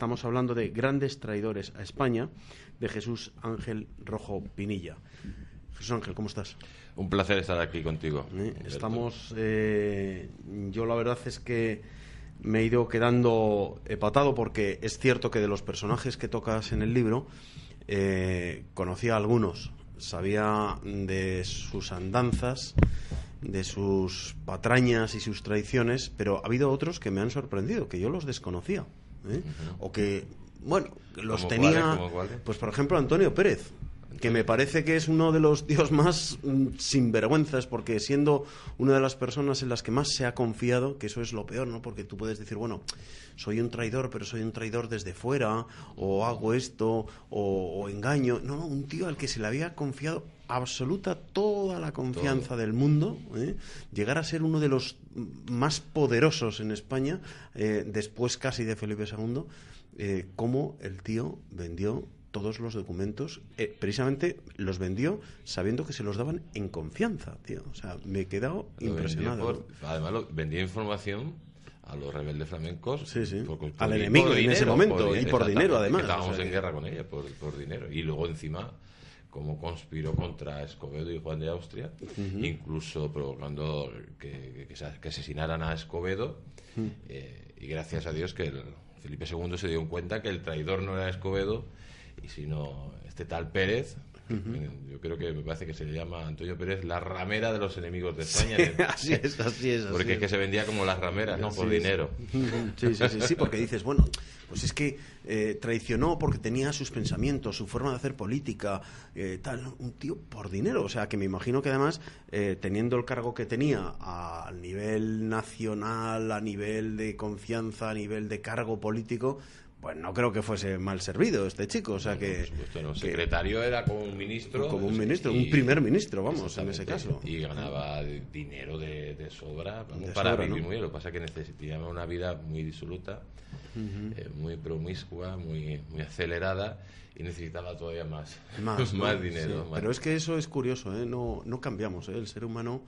Estamos hablando de Grandes traidores a España, de Jesús Ángel Rojo Pinilla. Jesús Ángel, ¿cómo estás? Un placer estar aquí contigo. Estamos... yo la verdad es que me he ido quedando epatado, porque es cierto que de los personajes que tocas en el libro conocía a algunos, sabía de sus andanzas, de sus patrañas y sus traiciones, pero ha habido otros que me han sorprendido, que yo los desconocía, o que, bueno, los tenía. ¿Cuáles? Pues por ejemplo Antonio Pérez, que me parece que es uno de los tíos más sinvergüenzas, porque siendo una de las personas en las que más se ha confiado, que eso es lo peor, ¿no? Porque tú puedes decir, bueno, soy un traidor, pero soy un traidor desde fuera, o hago esto, o engaño. No, un tío al que se le había confiado absoluta toda la confianza del mundo, llegar a ser uno de los más poderosos en España, después casi de Felipe II, cómo el tío vendió todos los documentos, precisamente los vendió sabiendo que se los daban en confianza, tío. O sea, me he quedado impresionado. Además, vendía información a los rebeldes flamencos, sí. Al enemigo en ese momento, y por dinero, además. Estábamos en guerra con ella por dinero. Y luego encima, como conspiró contra Escobedo y Juan de Austria, incluso provocando que asesinaran a Escobedo, y gracias a Dios que Felipe II se dio cuenta que el traidor no era Escobedo, y sino este tal Pérez. Yo creo que me parece que se le llama Antonio Pérez la ramera de los enemigos de España. Sí, así es. Porque es que se vendía como las rameras, ¿no? Por dinero. Sí, porque dices, bueno, pues es que traicionó porque tenía sus pensamientos, su forma de hacer política, tal, un tío por dinero. O sea, que me imagino que además, teniendo el cargo que tenía a nivel nacional, a nivel de confianza, a nivel de cargo político, pues no creo que fuese mal servido este chico, o sea que... Por supuesto, no. Secretario era como un ministro. Como un ministro, un primer ministro, vamos, en ese caso. Y ganaba dinero de sobra, para vivir, ¿no? Muy bien. Lo que pasa es que necesitaba una vida muy disoluta, muy promiscua, muy acelerada, y necesitaba todavía más dinero. Sí. Pero es que eso es curioso, no cambiamos, el ser humano...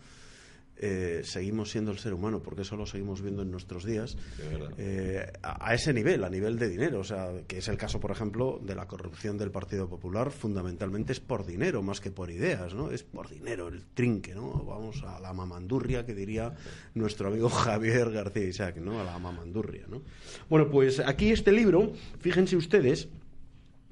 seguimos siendo el ser humano, porque eso lo seguimos viendo en nuestros días, a ese nivel, a nivel de dinero. O sea, que es el caso, por ejemplo, de la corrupción del Partido Popular. Fundamentalmente es por dinero más que por ideas, ¿no? Es por dinero, el trinque, ¿no? Vamos a la mamandurria, que diría nuestro amigo Javier García Isaac, ¿no? A la mamandurria, ¿no? Bueno, pues aquí este libro, fíjense ustedes,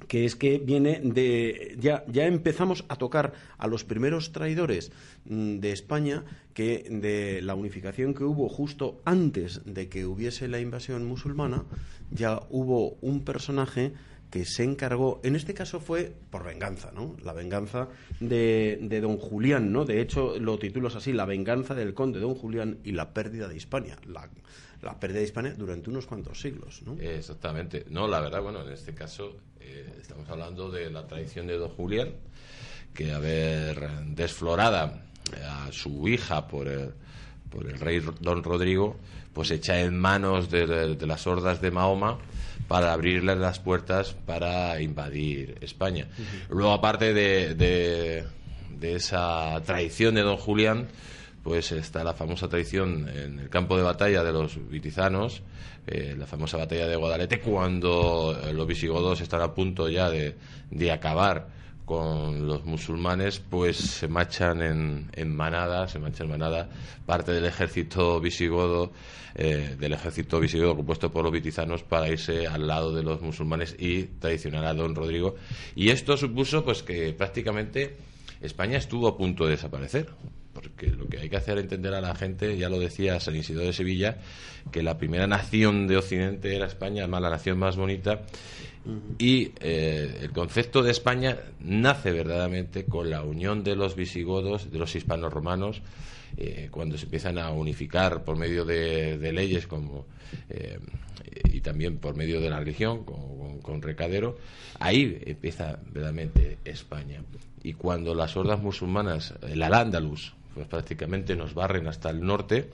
que es que viene de... Ya empezamos a tocar a los primeros traidores de España, que de la unificación que hubo justo antes de que hubiese la invasión musulmana, ya hubo un personaje que se encargó, en este caso fue por venganza, ¿no? La venganza de don Julián, ¿no? De hecho, lo titulas así, la venganza del conde don Julián y la pérdida de Hispania. La pérdida de Hispania durante unos cuantos siglos, ¿no? Exactamente. No, la verdad, bueno, en este caso estamos hablando de la traición de don Julián, que haber desflorada a su hija por el rey don Rodrigo, pues echa en manos de las hordas de Mahoma para abrirles las puertas para invadir España. Luego, aparte de esa traición de don Julián, pues está la famosa traición en el campo de batalla de los vitizanos, la famosa batalla de Guadalete, cuando los visigodos están a punto ya de acabar con los musulmanes, pues se marchan en manada parte del ejército visigodo, compuesto por los vitizanos, para irse al lado de los musulmanes y traicionar a don Rodrigo. Y esto supuso pues que prácticamente España estuvo a punto de desaparecer, porque lo que hay que hacer entender a la gente, ya lo decía San Isidro de Sevilla, que la primera nación de Occidente era España, además la nación más bonita, y el concepto de España nace verdaderamente con la unión de los visigodos, de los hispanos-romanos, cuando se empiezan a unificar por medio de leyes como y también por medio de la religión con Recadero. Ahí empieza verdaderamente España. Y cuando las hordas musulmanas, el Al-Ándalus, pues prácticamente nos barren hasta el norte.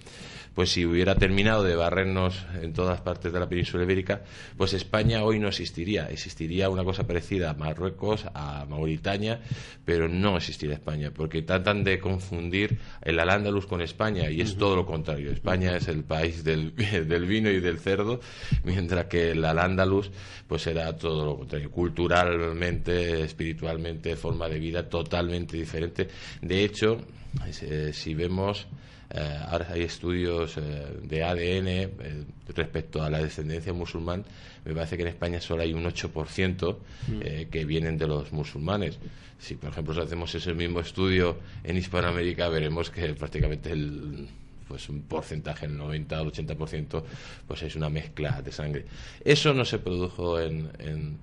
Pues si hubiera terminado de barrernos en todas partes de la península ibérica, pues España hoy no existiría. Existiría una cosa parecida a Marruecos, a Mauritania, pero no existiría España, porque tratan de confundir el Al-Ándalus con España, y es todo lo contrario. España es el país del vino y del cerdo, mientras que el Al-Ándalus pues era todo lo contrario, culturalmente, espiritualmente, forma de vida totalmente diferente. De hecho, si vemos, ahora hay estudios de ADN respecto a la descendencia musulmán. Me parece que en España solo hay un 8% que vienen de los musulmanes. Si, por ejemplo, si hacemos ese mismo estudio en Hispanoamérica, veremos que prácticamente pues un porcentaje, el 90 al 80%, pues es una mezcla de sangre. Eso no se produjo en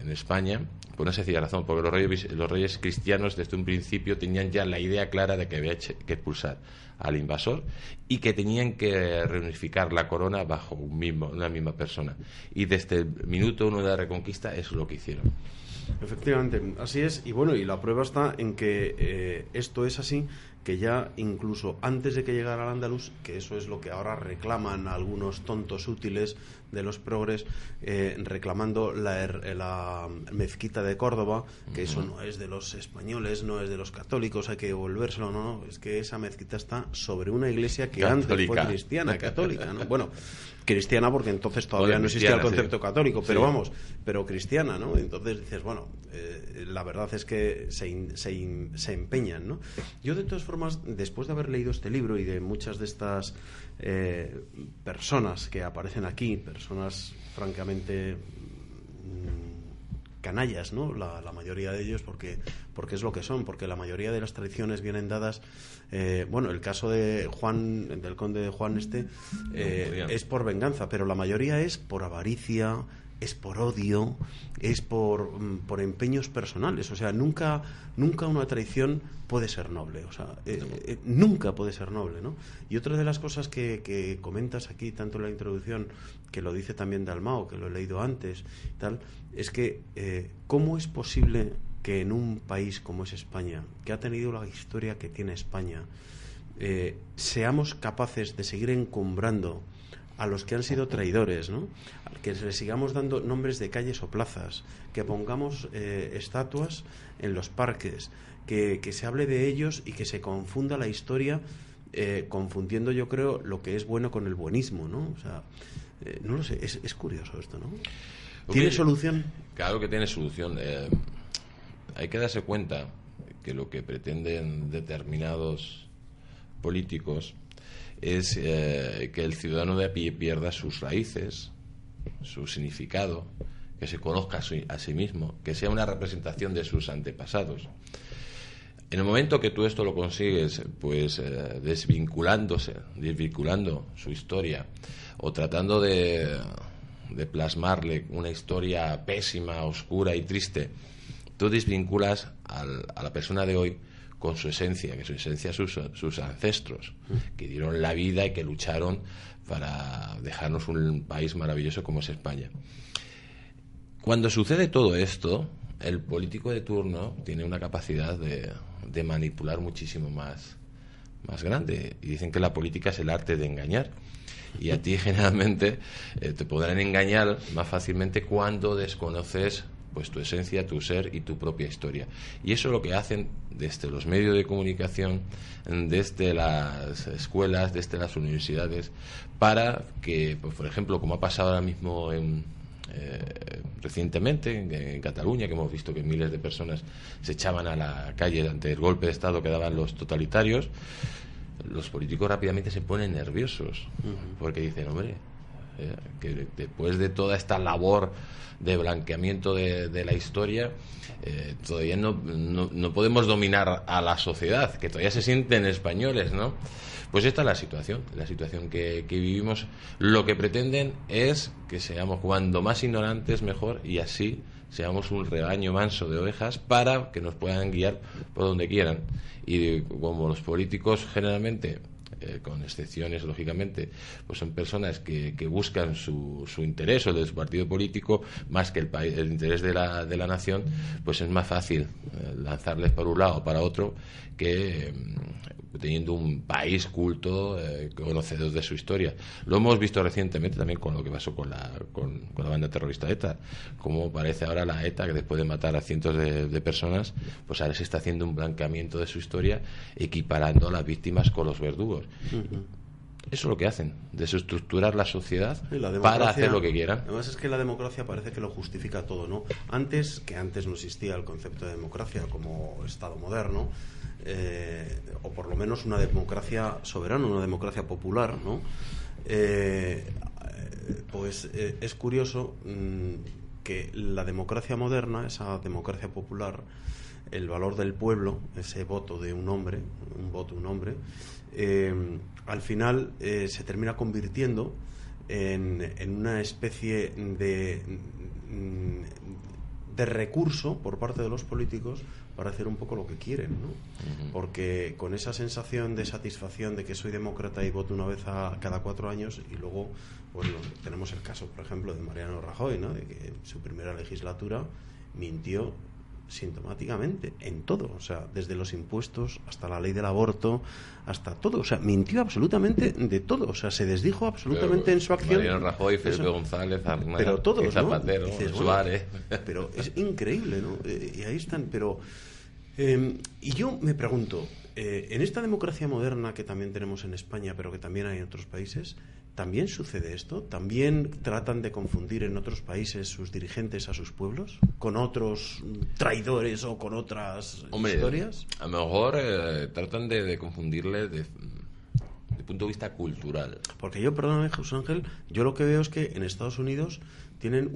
España por una sencilla razón, porque los reyes cristianos desde un principio tenían ya la idea clara de que había que expulsar al invasor y que tenían que reunificar la corona bajo una misma persona, y desde el minuto uno de la Reconquista es lo que hicieron. Efectivamente, así es. Y bueno, y la prueba está en que esto es así, que ya incluso antes de que llegara al Andaluz, que eso es lo que ahora reclaman algunos tontos útiles de los progres, reclamando la mezquita de Córdoba, que eso no es de los españoles, no es de los católicos, hay que devolvérselo. No, es que esa mezquita está sobre una iglesia que católica. Antes fue cristiana, católica, ¿no? Bueno, cristiana porque entonces todavía no existía el concepto católico, pero vamos, pero cristiana, ¿no? Entonces dices, bueno, la verdad es que se empeñan, ¿no? Yo, de todas formas, después de haber leído este libro y de muchas de estas personas que aparecen aquí, personas francamente canallas, ¿no? La mayoría de ellos, porque es lo que son, porque la mayoría de las tradiciones vienen dadas. Bueno, el caso de Juan, del conde de Juan es por venganza, pero la mayoría es por avaricia, es por odio, es por empeños personales. O sea, nunca una traición puede ser noble. O sea, nunca puede ser noble, ¿no? Y otra de las cosas que comentas aquí, tanto en la introducción, que lo dice también Dalmau, que lo he leído antes, tal, es que ¿cómo es posible que en un país como es España, que ha tenido la historia que tiene España, seamos capaces de seguir encumbrando a los que han sido traidores, ¿no? Que les sigamos dando nombres de calles o plazas, que pongamos estatuas en los parques, que se hable de ellos y que se confunda la historia, confundiendo, yo creo, lo que es bueno con el buenismo, ¿no? O sea, no lo sé, es curioso esto, ¿no? ¿Tiene solución? Claro que tiene solución. Hay que darse cuenta que lo que pretenden determinados políticos es que el ciudadano de a pie pierda sus raíces, su significado, que se conozca a sí mismo, que sea una representación de sus antepasados. En el momento que tú esto lo consigues, pues desvinculando su historia, o tratando de plasmarle una historia pésima, oscura y triste, tú desvinculas a la persona de hoy con su esencia, que su esencia sus ancestros, que dieron la vida y que lucharon para dejarnos un país maravilloso como es España. Cuando sucede todo esto, el político de turno tiene una capacidad de manipular muchísimo más grande, y dicen que la política es el arte de engañar, y a ti generalmente te podrán engañar más fácilmente cuando desconoces pues tu esencia, tu ser y tu propia historia. Y eso es lo que hacen desde los medios de comunicación, desde las escuelas, desde las universidades, para que, pues, por ejemplo, como ha pasado ahora mismo recientemente en Cataluña, que hemos visto que miles de personas se echaban a la calle ante el golpe de Estado que daban los totalitarios, los políticos rápidamente se ponen nerviosos, porque dicen, hombre, que después de toda esta labor de blanqueamiento de la historia, todavía no podemos dominar a la sociedad, que todavía se sienten españoles, ¿no? Pues esta es la situación que vivimos. Lo que pretenden es que seamos cuando más ignorantes mejor, y así seamos un rebaño manso de ovejas para que nos puedan guiar por donde quieran. Y como los políticos generalmente con excepciones lógicamente, pues son personas que buscan su interés o de su partido político más que el interés de la nación, pues es más fácil lanzarles para un lado o para otro que teniendo un país culto, conocedor de su historia. Lo hemos visto recientemente también con lo que pasó con la banda terrorista ETA, como parece ahora la ETA, que después de matar a cientos de personas, pues ahora se está haciendo un blanqueamiento de su historia, equiparando a las víctimas con los verdugos. Eso es lo que hacen, desestructurar la sociedad para hacer lo que quieran. Además es que la democracia parece que lo justifica todo, ¿no? Antes no existía el concepto de democracia como Estado moderno, o por lo menos una democracia soberana, una democracia popular, ¿no? Pues es curioso que la democracia moderna, esa democracia popular, el valor del pueblo, ese voto de un hombre, al final se termina convirtiendo en una especie de recurso por parte de los políticos para hacer un poco lo que quieren, ¿no? Porque con esa sensación de satisfacción de que soy demócrata y voto una vez cada 4 años, y luego, bueno, tenemos el caso, por ejemplo, de Mariano Rajoy, ¿no? De que en su primera legislatura mintió sintomáticamente en todo, o sea, desde los impuestos hasta la ley del aborto, hasta todo, o sea, mintió absolutamente de todo, o sea, se desdijo absolutamente en su acción. Mariano Rajoy, Felipe González, Arnal, pero todos, Zapatero, ¿no? Dices, Suárez. Pero es increíble, ¿no? Y ahí están, pero y yo me pregunto, en esta democracia moderna que también tenemos en España, pero que también hay en otros países, ¿también sucede esto? ¿También tratan de confundir en otros países sus dirigentes a sus pueblos? ¿Con otros traidores o con otras historias? A lo mejor tratan de confundirle de punto de vista cultural. Porque yo, perdóname, José Ángel, yo lo que veo es que en Estados Unidos tienen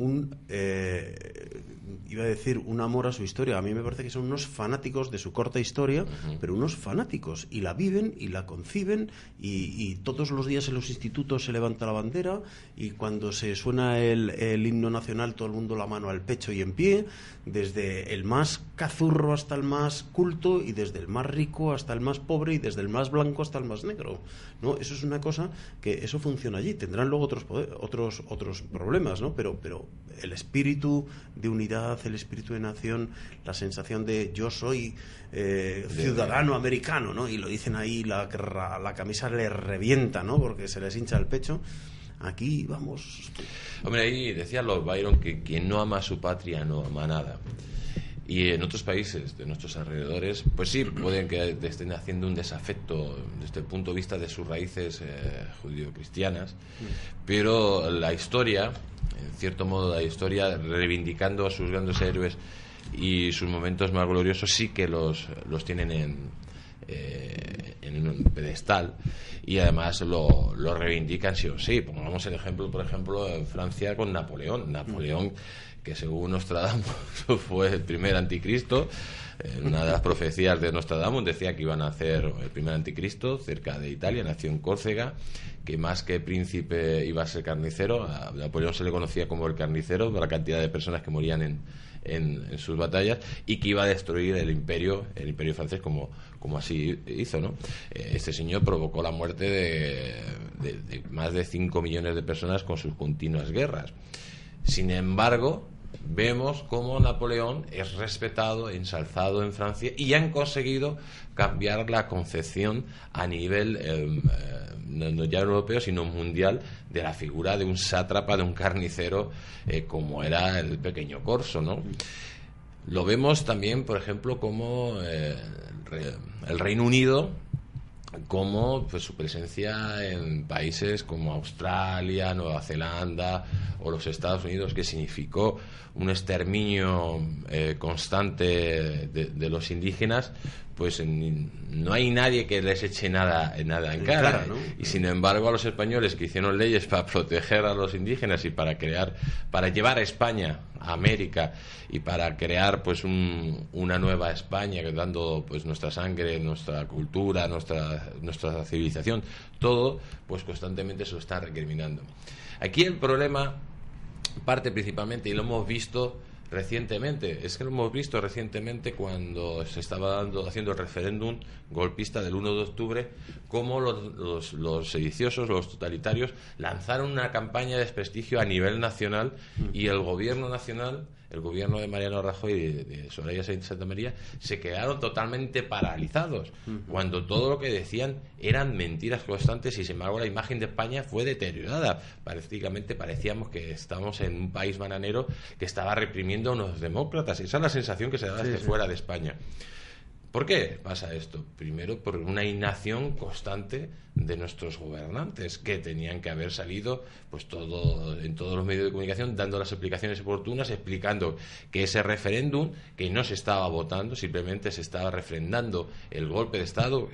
iba a decir un amor a su historia. A mí me parece que son unos fanáticos de su corta historia, pero unos fanáticos, y la viven y la conciben, y todos los días en los institutos se levanta la bandera, y cuando se suena el himno nacional todo el mundo la mano al pecho y en pie, desde el más cazurro hasta el más culto, y desde el más rico hasta el más pobre, y desde el más blanco hasta el más negro, ¿no? Eso es una cosa que eso funciona allí. Tendrán luego otros problemas, ¿no? Pero el espíritu de unidad, el espíritu de nación, la sensación de yo soy ciudadano americano, ¿no? Y lo dicen ahí, la camisa les revienta, ¿no? Porque se les hincha el pecho. Aquí vamos. Hombre, ahí decía Lord Byron que quien no ama a su patria no ama nada. Y en otros países de nuestros alrededores, pues sí, pueden que estén haciendo un desafecto desde el punto de vista de sus raíces judío-cristianas, pero la historia, en cierto modo la historia, reivindicando a sus grandes héroes y sus momentos más gloriosos, sí que los tienen en un pedestal, y además lo reivindican sí o sí. Pongamos el ejemplo, por ejemplo, en Francia con Napoleón, que según Nostradamus fue el primer anticristo. Una de las profecías de Nostradamus decía que iban a hacer el primer anticristo cerca de Italia, nació en Córcega, que más que príncipe iba a ser carnicero. A Napoleón se le conocía como el carnicero por la cantidad de personas que morían en sus batallas, y que iba a destruir el imperio francés como así hizo, ¿no? Este señor provocó la muerte de más de 5 millones de personas con sus continuas guerras. Sin embargo, vemos cómo Napoleón es respetado, ensalzado en Francia, y han conseguido cambiar la concepción a nivel no ya europeo sino mundial de la figura de un sátrapa, de un carnicero, como era el pequeño Corso, ¿no? Lo vemos también, por ejemplo, como el Reino Unido, como pues su presencia en países como Australia, Nueva Zelanda o los Estados Unidos, que significó un exterminio constante de los indígenas, pues no hay nadie que les eche nada en cara, ¿no? Y sin embargo a los españoles, que hicieron leyes para proteger a los indígenas y para llevar a España a América, y para crear pues una nueva España, dando pues nuestra sangre, nuestra cultura, nuestra civilización, todo pues constantemente se lo está recriminando. Aquí el problema parte principalmente, y lo hemos visto recientemente. Es que lo hemos visto recientemente cuando se estaba haciendo el referéndum golpista del 1 de octubre, cómo los sediciosos, los totalitarios, lanzaron una campaña de desprestigio a nivel nacional, y el gobierno nacional, el gobierno de Mariano Rajoy y de Soraya Sáenz de Santamaría, se quedaron totalmente paralizados, cuando todo lo que decían eran mentiras constantes, y sin embargo la imagen de España fue deteriorada. Prácticamente parecíamos que estábamos en un país bananero que estaba reprimiendo a unos demócratas. Esa es la sensación que se da desde fuera de España. ¿Por qué pasa esto? Primero, por una inacción constante de nuestros gobernantes, que tenían que haber salido pues en todos los medios de comunicación dando las explicaciones oportunas, explicando que ese referéndum, que no se estaba votando, simplemente se estaba refrendando el golpe de Estado,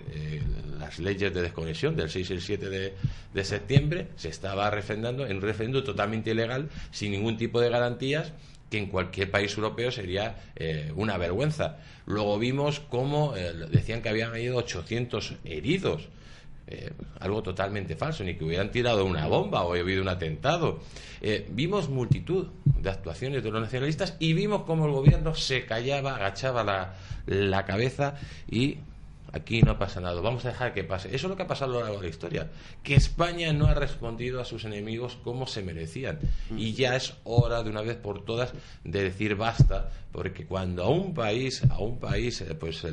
las leyes de desconexión del 6 y el 7 de septiembre, se estaba refrendando en un referéndum totalmente ilegal, sin ningún tipo de garantías, que en cualquier país europeo sería una vergüenza. Luego vimos cómo decían que habían habido 800 heridos, algo totalmente falso, ni que hubieran tirado una bomba o habido un atentado. Vimos multitud de actuaciones de los nacionalistas, y vimos cómo el gobierno se callaba, agachaba la cabeza, y aquí no pasa nada, vamos a dejar que pase. Eso es lo que ha pasado a lo largo de la historia, que España no ha respondido a sus enemigos como se merecían, y ya es hora de una vez por todas de decir basta, porque cuando a un país pues se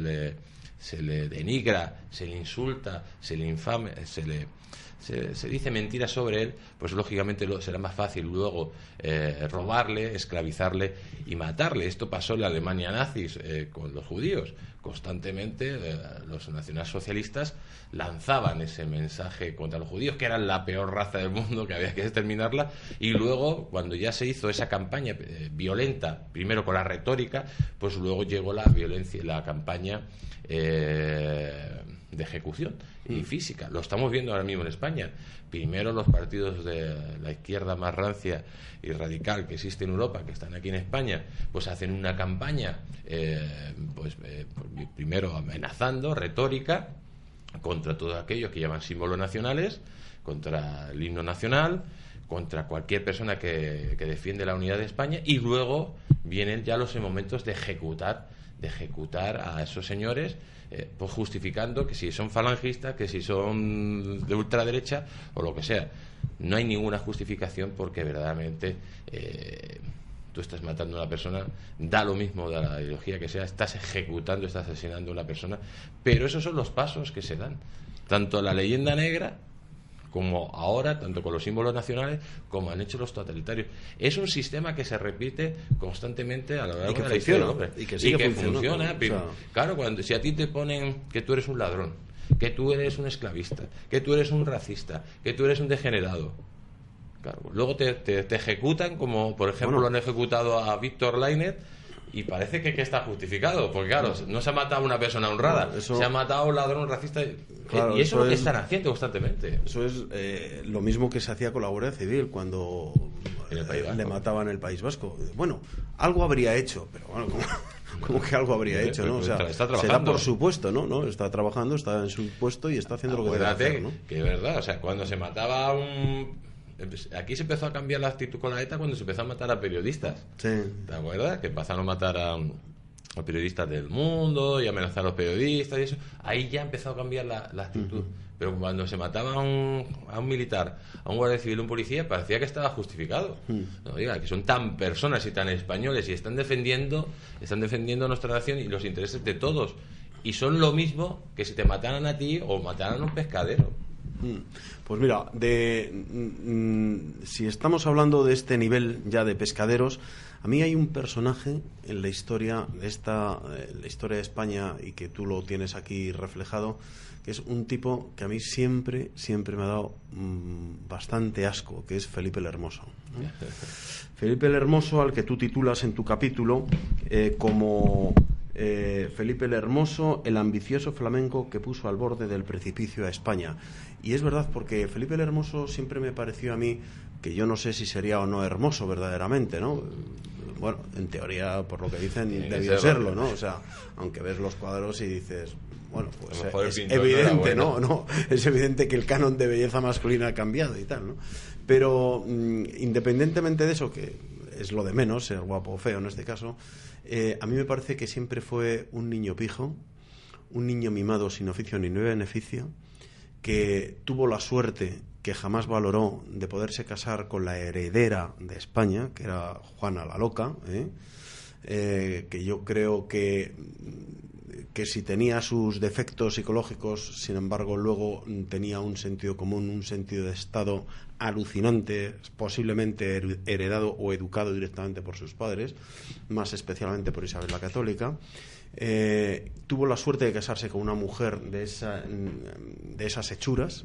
le denigra, se le insulta, se le infame, se dice mentiras sobre él, pues lógicamente será más fácil luego robarle, esclavizarle y matarle. Esto pasó en la Alemania nazis con los judíos. Constantemente los nacionalsocialistas lanzaban ese mensaje contra los judíos, que eran la peor raza del mundo, que había que exterminarla, y luego, cuando ya se hizo esa campaña violenta, primero con la retórica, pues luego llegó la violencia, la campaña de ejecución y física. Lo estamos viendo ahora mismo en España. Primero los partidos de la izquierda más rancia y radical que existe en Europa, que están aquí en España, pues hacen una campaña primero amenazando, retórica, contra todos aquellos que llaman símbolos nacionales, contra el himno nacional, contra cualquier persona que defiende la unidad de España, y luego vienen ya los momentos de ejecutar a esos señores, pues justificando que si son falangistas, que si son de ultraderecha o lo que sea. No hay ninguna justificación, porque verdaderamente tú estás matando a una persona, da lo mismo de la ideología que sea, estás ejecutando, estás asesinando a una persona. Pero esos son los pasos que se dan, tanto la leyenda negra como ahora, tanto con los símbolos nacionales, como han hecho los totalitarios. Es un sistema que se repite constantemente a lo largo de la historia, y que funciona. Claro, si a ti te ponen que tú eres un ladrón, que tú eres un esclavista, que tú eres un racista, que tú eres un degenerado, claro, luego te ejecutan, como por ejemplo lo han ejecutado a Víctor Lainez, y parece que está justificado, porque claro, no se ha matado a una persona honrada, se ha matado a un ladrón, un racista, claro, y eso es lo que están haciendo constantemente. Eso es lo mismo que se hacía con la Guardia Civil cuando le mataban en el País Vasco. Bueno, algo habría hecho, pero bueno, como que algo habría hecho, ¿no? O sea, se da por supuesto, ¿no? Está trabajando, está en su puesto y está haciendo lo que debe hacer, ¿no? Que es verdad, o sea, cuando se mataba a un... Aquí se empezó a cambiar la actitud con la ETA cuando se empezó a matar a periodistas. Sí. ¿Te acuerdas? Que empezaron a matar a periodistas del Mundo y amenazar a los periodistas y eso. Ahí ya empezó a cambiar la actitud. Pero cuando se mataba a un militar, a un guardia civil, un policía, parecía que estaba justificado. No diga, que son tan personas y tan españoles y están defendiendo nuestra nación y los intereses de todos. Y son lo mismo que si te mataran a ti o mataran a un pescadero. Pues mira, si estamos hablando de este nivel ya de pescaderos, a mí hay un personaje en la historia de España, y que tú lo tienes aquí reflejado, que es un tipo que a mí siempre me ha dado bastante asco, que es Felipe el Hermoso, ¿no? Felipe el Hermoso, al que tú titulas en tu capítulo como Felipe el Hermoso, el ambicioso flamenco que puso al borde del precipicio a España. Y es verdad, porque Felipe el Hermoso siempre me pareció a mí, que yo no sé si sería o no hermoso verdaderamente, ¿no? Bueno, en teoría, por lo que dicen, debió serlo, ¿no? O sea, aunque ves los cuadros y dices, bueno, pues es evidente, ¿no? Es evidente que el canon de belleza masculina ha cambiado y tal, ¿no? Pero independientemente de eso, que es lo de menos, ser guapo o feo en este caso. A mí me parece que siempre fue un niño pijo, un niño mimado sin oficio ni beneficio, que tuvo la suerte que jamás valoró de poderse casar con la heredera de España, que era Juana la Loca, que yo creo que si tenía sus defectos psicológicos, sin embargo luego tenía un sentido común, un sentido de Estado alucinante, posiblemente heredado o educado directamente por sus padres, más especialmente por Isabel la Católica. Tuvo la suerte de casarse con una mujer de esas hechuras,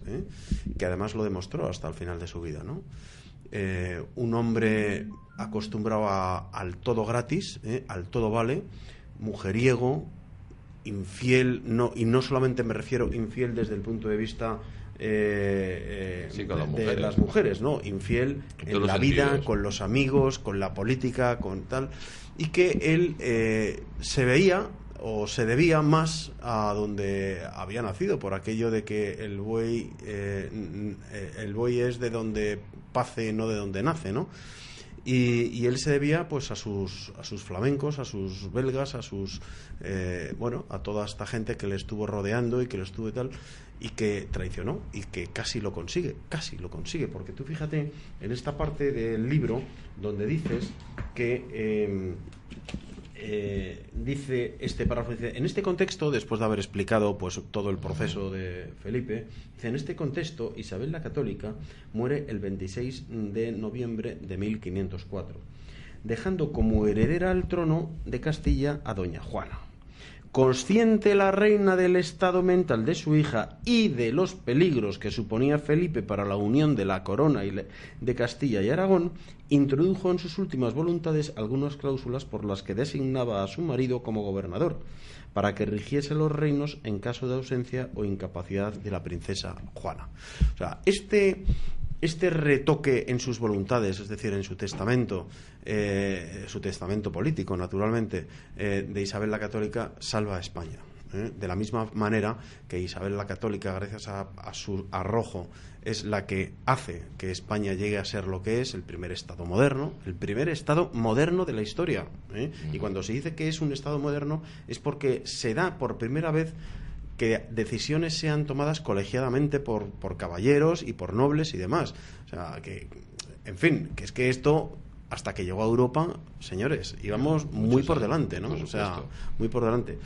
que además lo demostró hasta el final de su vida, ¿no? Un hombre acostumbrado al todo gratis, al todo vale, mujeriego, infiel, y no solamente me refiero infiel desde el punto de vista de las mujeres, ¿no? Infiel en la vida, con los amigos, con la política, con tal, y que él se veía o se debía más a donde había nacido, por aquello de que el buey es de donde pace, no de donde nace, ¿no? Y él se debía pues a sus flamencos, a sus belgas, a toda esta gente que le estuvo rodeando y que lo estuvo y tal, y que traicionó y que casi lo consigue, porque tú fíjate en esta parte del libro donde dices que dice este párrafo, dice: en este contexto, después de haber explicado pues todo el proceso de Felipe, dice: en este contexto Isabel la Católica muere el 26 de noviembre de 1504, dejando como heredera al trono de Castilla a doña Juana. Consciente la reina del estado mental de su hija y de los peligros que suponía Felipe para la unión de la corona de Castilla y Aragón, introdujo en sus últimas voluntades algunas cláusulas por las que designaba a su marido como gobernador, para que rigiese los reinos en caso de ausencia o incapacidad de la princesa Juana. O sea, este retoque en sus voluntades, es decir, en su testamento político, naturalmente, de Isabel la Católica, salva a España. De la misma manera que Isabel la Católica, gracias a su arrojo, es la que hace que España llegue a ser lo que es, el primer Estado moderno de la historia. Y cuando se dice que es un Estado moderno, es porque se da por primera vez que decisiones sean tomadas colegiadamente por caballeros y por nobles y demás. O sea, que, en fin, que es que esto, hasta que llegó a Europa, señores, íbamos muy por delante, ¿no? O sea, muy por delante.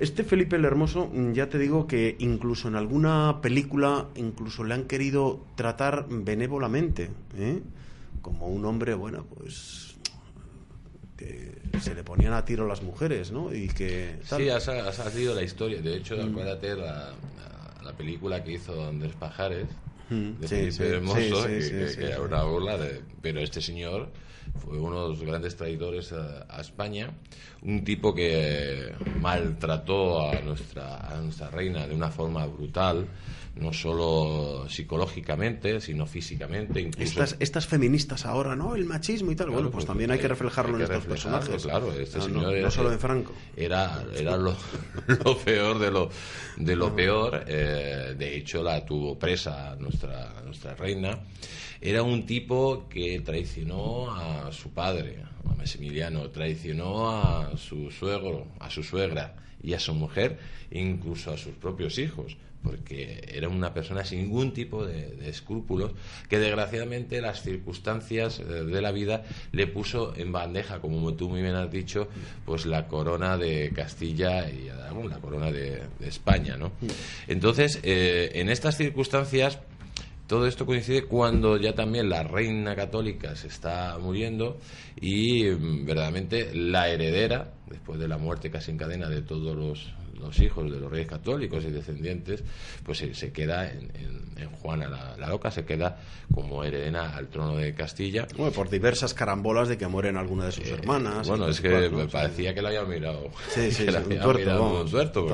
Este Felipe el Hermoso, ya te digo que incluso en alguna película, incluso le han querido tratar benévolamente, como un hombre, bueno, pues que se le ponían a tiro las mujeres, ¿no? Y que tal. Sí, ha salido la historia. De hecho, acuérdate la película que hizo Andrés Pajares, de Felipe Hermoso, que era una burla pero este señor fue uno de los grandes traidores a España, un tipo que maltrató a nuestra reina de una forma brutal, no solo psicológicamente, sino físicamente. Incluso estas feministas ahora, ¿no? El machismo y tal. Claro, bueno, pues también hay que reflejarlo en estos personajes. Claro, este señor no solo de Franco. Era lo peor de lo peor. De hecho, la tuvo presa nuestra reina. Era un tipo que traicionó a su padre, a Maximiliano, traicionó a su suegro, a su suegra y a su mujer, incluso a sus propios hijos, porque era una persona sin ningún tipo de escrúpulos, que desgraciadamente las circunstancias de la vida le puso en bandeja, como tú muy bien has dicho, pues la corona de Castilla y Aragón, la corona de España, ¿no? Entonces, en estas circunstancias, todo esto coincide cuando ya también la reina católica se está muriendo y verdaderamente la heredera, después de la muerte casi en cadena de todos los hijos de los reyes católicos y descendientes, pues se queda en Juana la Loca, se queda como heredera al trono de Castilla. Bueno, por diversas carambolas de que mueren alguna de sus hermanas. Bueno, es que me parecía que la había mirado. Sí, un tuerto,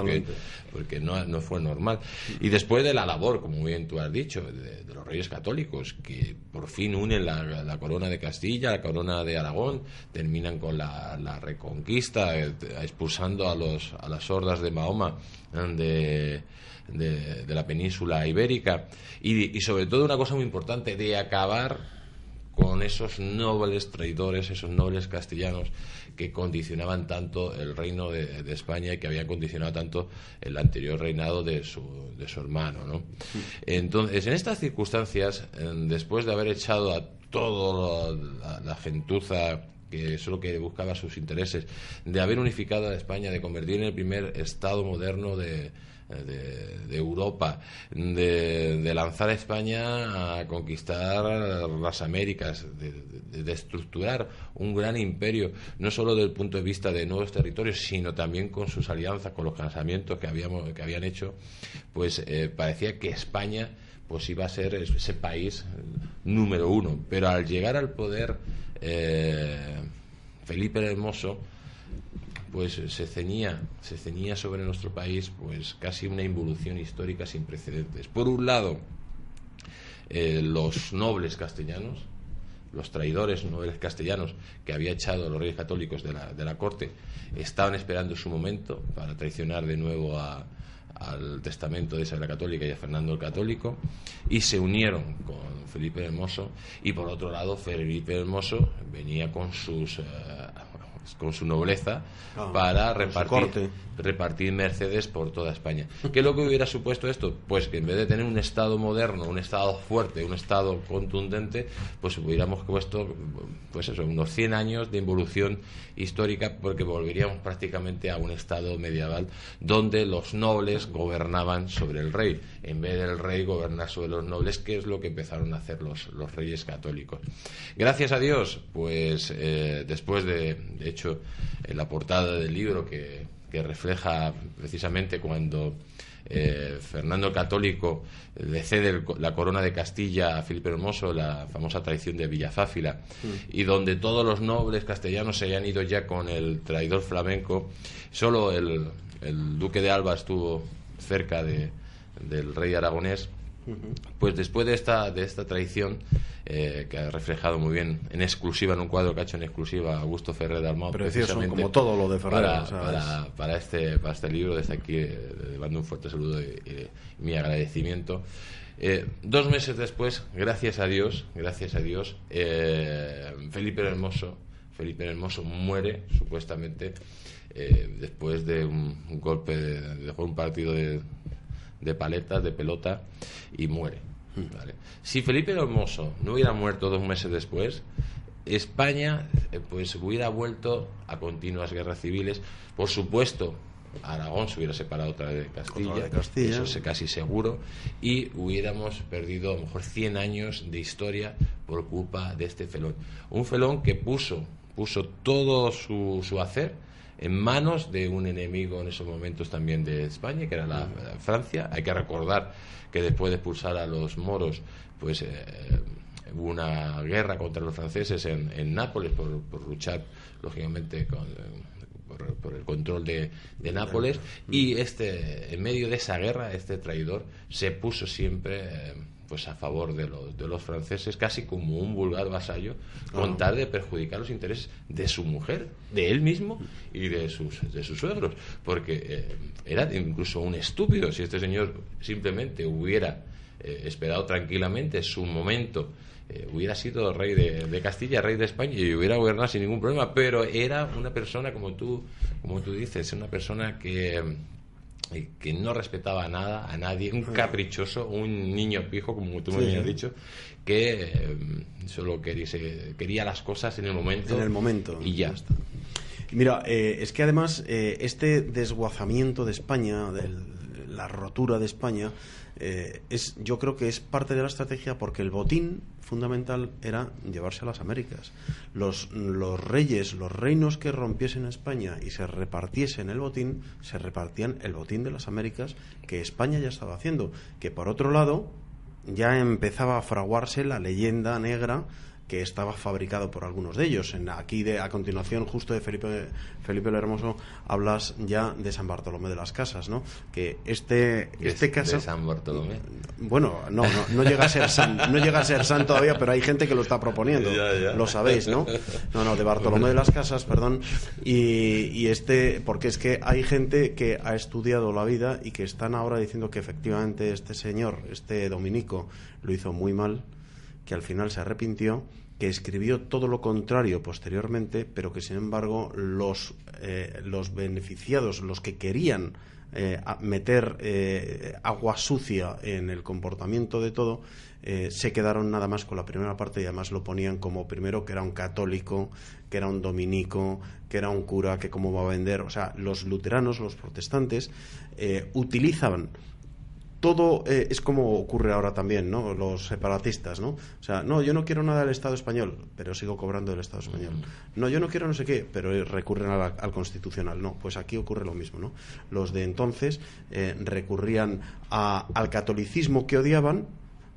porque no fue normal. Y después de la labor, como bien tú has dicho, de los reyes católicos, que por fin unen la corona de Castilla, la corona de Aragón, terminan con la reconquista, expulsando a las hordas de Mahoma de la península ibérica, y sobre todo una cosa muy importante, de acabar con esos nobles traidores, esos nobles castellanos que condicionaban tanto el reino de España y que habían condicionado tanto el anterior reinado de su hermano, ¿no? Entonces, en estas circunstancias, después de haber echado a toda la gentuza que solo que buscaba sus intereses, de haber unificado a España, de convertir en el primer estado moderno de Europa, de lanzar a España a conquistar las Américas, de estructurar un gran imperio, no solo desde el punto de vista de nuevos territorios, sino también con sus alianzas, con los casamientos que habían hecho, pues parecía que España pues iba a ser ese país número uno. Pero al llegar al poder Felipe el Hermoso, pues se ceñía sobre nuestro país pues casi una involución histórica sin precedentes. Por un lado, los nobles castellanos, los traidores nobles castellanos que había echado a los reyes católicos de la corte, estaban esperando su momento para traicionar de nuevo al testamento de Isabel la Católica y a Fernando el Católico, y se unieron con Felipe el Hermoso. Y por otro lado, Felipe el Hermoso venía con su nobleza para repartir mercedes por toda España. ¿Qué es lo que hubiera supuesto esto? Pues que en vez de tener un estado moderno, un estado fuerte, un estado contundente, pues hubiéramos puesto pues eso, unos 100 años de involución histórica, porque volveríamos prácticamente a un estado medieval donde los nobles gobernaban sobre el rey, en vez del rey gobernar sobre los nobles, que es lo que empezaron a hacer los reyes católicos. Gracias a Dios, pues después de hecho, en la portada del libro que refleja precisamente cuando Fernando el Católico le cede la corona de Castilla a Felipe el Hermoso, la famosa traición de Villafáfila, y donde todos los nobles castellanos se hayan ido ya con el traidor flamenco, solo el duque de Alba estuvo cerca del rey aragonés. Pues después de esta traición, que ha reflejado muy bien en exclusiva, en un cuadro que ha hecho en exclusiva Augusto Ferrer Dalmau, precioso, como todo lo de Ferrer, para este libro. Desde aquí le mando un fuerte saludo y mi agradecimiento. 2 meses después, gracias a Dios, Felipe el Hermoso muere supuestamente después de un golpe de un partido de paletas, de pelota, y muere, ¿vale? Si Felipe el Hermoso no hubiera muerto 2 meses después, España pues hubiera vuelto a continuas guerras civiles. Por supuesto, Aragón se hubiera separado otra vez de Castilla. Eso es casi seguro, y hubiéramos perdido a lo mejor 100 años de historia por culpa de este felón. Un felón que puso todo su hacer en manos de un enemigo en esos momentos también de España, que era la Francia. Hay que recordar que después de expulsar a los moros, pues hubo una guerra contra los franceses en Nápoles por luchar lógicamente por el control de Nápoles, y en medio de esa guerra, este traidor se puso siempre pues a favor de los franceses, casi como un vulgar vasallo, con tal de perjudicar los intereses de su mujer, de él mismo y de sus suegros, porque era incluso un estúpido. Si este señor simplemente hubiera esperado tranquilamente su momento, hubiera sido rey de Castilla, rey de España, y hubiera gobernado sin ningún problema. Pero era una persona, como tú dices, una persona que no respetaba nada a nadie, un caprichoso, un niño pijo, como tú me habías dicho, que solo quería las cosas en el momento y ya está. Mira, es que además este desguazamiento de España, la rotura de España, yo creo que es parte de la estrategia, porque el botín fundamental era llevarse a las Américas. Los reyes, los reinos que rompiesen España y se repartiesen el botín, se repartían el botín de las Américas, que España ya estaba haciendo. Que por otro lado ya empezaba a fraguarse la leyenda negra que estaba fabricado por algunos de ellos. A continuación, justo de Felipe el Hermoso, hablas ya de San Bartolomé de las Casas, ¿no? Que este caso... ¿De San Bartolomé? Bueno, no llega a ser san todavía, pero hay gente que lo está proponiendo. Ya. Lo sabéis, ¿no? No, de Bartolomé de las Casas, perdón. Y porque es que hay gente que ha estudiado la vida y que están ahora diciendo que efectivamente este señor, este dominico, lo hizo muy mal, que al final se arrepintió que escribió todo lo contrario posteriormente, pero que sin embargo los beneficiados, los que querían meter agua sucia en el comportamiento de todo, se quedaron nada más con la primera parte, y además lo ponían como primero que era un católico, que era un dominico, que era un cura, que cómo va a vender. O sea, los luteranos, los protestantes, utilizaban todo, es como ocurre ahora también, ¿no? Los separatistas, ¿no? O sea, no, yo no quiero nada del Estado español, pero sigo cobrando del Estado español. No, yo no quiero no sé qué, pero recurren al constitucional. No, pues aquí ocurre lo mismo, ¿no? Los de entonces recurrían al catolicismo que odiaban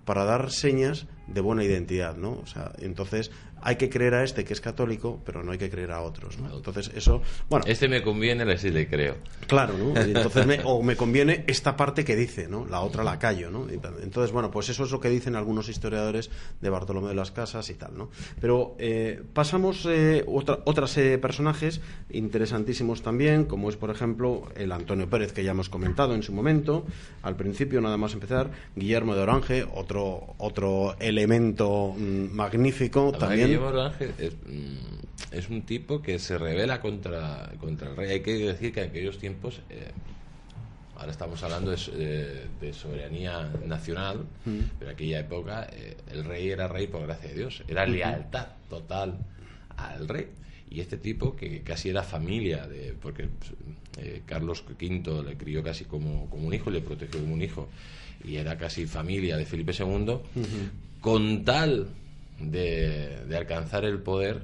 para dar señas de buena identidad, ¿no? O sea, entonces hay que creer a este que es católico, pero no hay que creer a otros, ¿no? Entonces eso, bueno, este me conviene, sí le creo. Claro, ¿no? Entonces me conviene esta parte que dice, ¿no? La otra la callo, ¿no? Entonces, bueno, pues eso es lo que dicen algunos historiadores de Bartolomé de las Casas y tal, ¿no? Pero pasamos otros personajes interesantísimos también, como es, por ejemplo, el Antonio Pérez, que ya hemos comentado en su momento, al principio, nada más empezar, Guillermo de Orange, otro elemento magnífico también. Guillermo de Orange es un tipo que se rebela contra el rey. Hay que decir que en aquellos tiempos, ahora estamos hablando de soberanía nacional, pero en aquella época el rey era rey por gracia de Dios, era lealtad total al rey. Y este tipo, que casi era familia, porque Carlos V le crió casi como un hijo, le protegió como un hijo, y era casi familia de Felipe II, con tal de alcanzar el poder,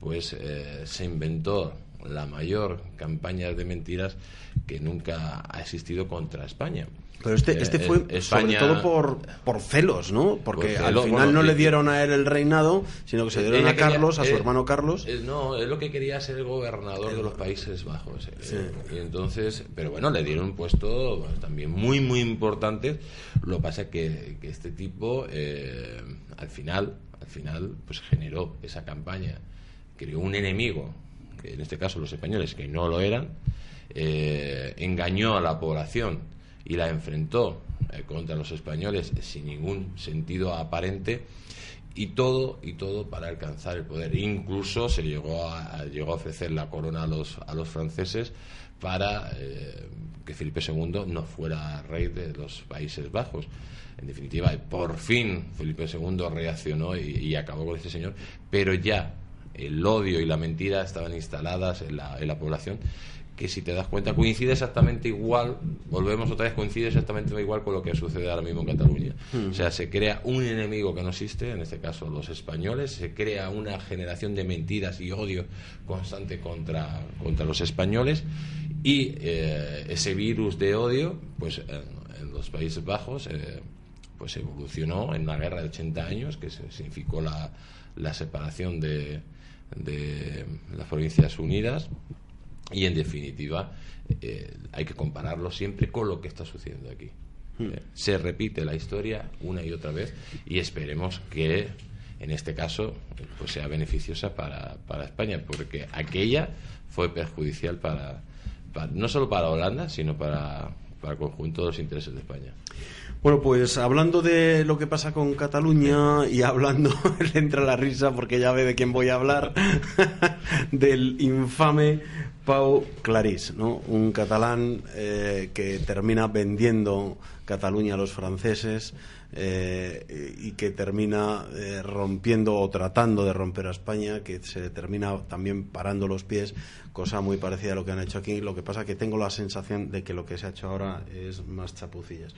pues se inventó la mayor campaña de mentiras que nunca ha existido contra España. Pero este fue España, sobre todo por celos, ¿no? Porque al final no le dieron a él el reinado, sino que se dieron a Carlos, a su hermano Carlos. No, él lo que quería ser el gobernador de los Países Bajos. Sí. Y entonces, pero bueno, le dieron un puesto también muy, muy importante. Lo que pasa es que este tipo, al final, pues generó esa campaña, creó un enemigo, que en este caso los españoles, que no lo eran, engañó a la población y la enfrentó contra los españoles sin ningún sentido aparente, y todo para alcanzar el poder. Incluso se llegó a ofrecer la corona a los franceses para que Felipe II no fuera rey de los Países Bajos. En definitiva, por fin Felipe II reaccionó y acabó con este señor, pero ya el odio y la mentira estaban instaladas en la población, que si te das cuenta coincide exactamente igual, volvemos otra vez, coincide exactamente igual con lo que sucede ahora mismo en Cataluña. O sea, se crea un enemigo que no existe, en este caso los españoles, se crea una generación de mentiras y odio constante contra los españoles, y ese virus de odio, pues en los Países Bajos, pues evolucionó en una guerra de 80 años que significó la separación de las Provincias Unidas. Y en definitiva, hay que compararlo siempre con lo que está sucediendo aquí. Se repite la historia una y otra vez, y esperemos que en este caso pues sea beneficiosa para España, porque aquella fue perjudicial para no solo para Holanda, sino para el conjunto de los intereses de España. Bueno, pues hablando de lo que pasa con Cataluña, y hablando, le entra la risa porque ya ve de quién voy a hablar, del infame Pau Clarís, ¿no? Un catalán que termina vendiendo Cataluña a los franceses, y que termina rompiendo o tratando de romper a España, que se termina también parando los pies, cosa muy parecida a lo que han hecho aquí. Lo que pasa que tengo la sensación de que lo que se ha hecho ahora es más chapucillas.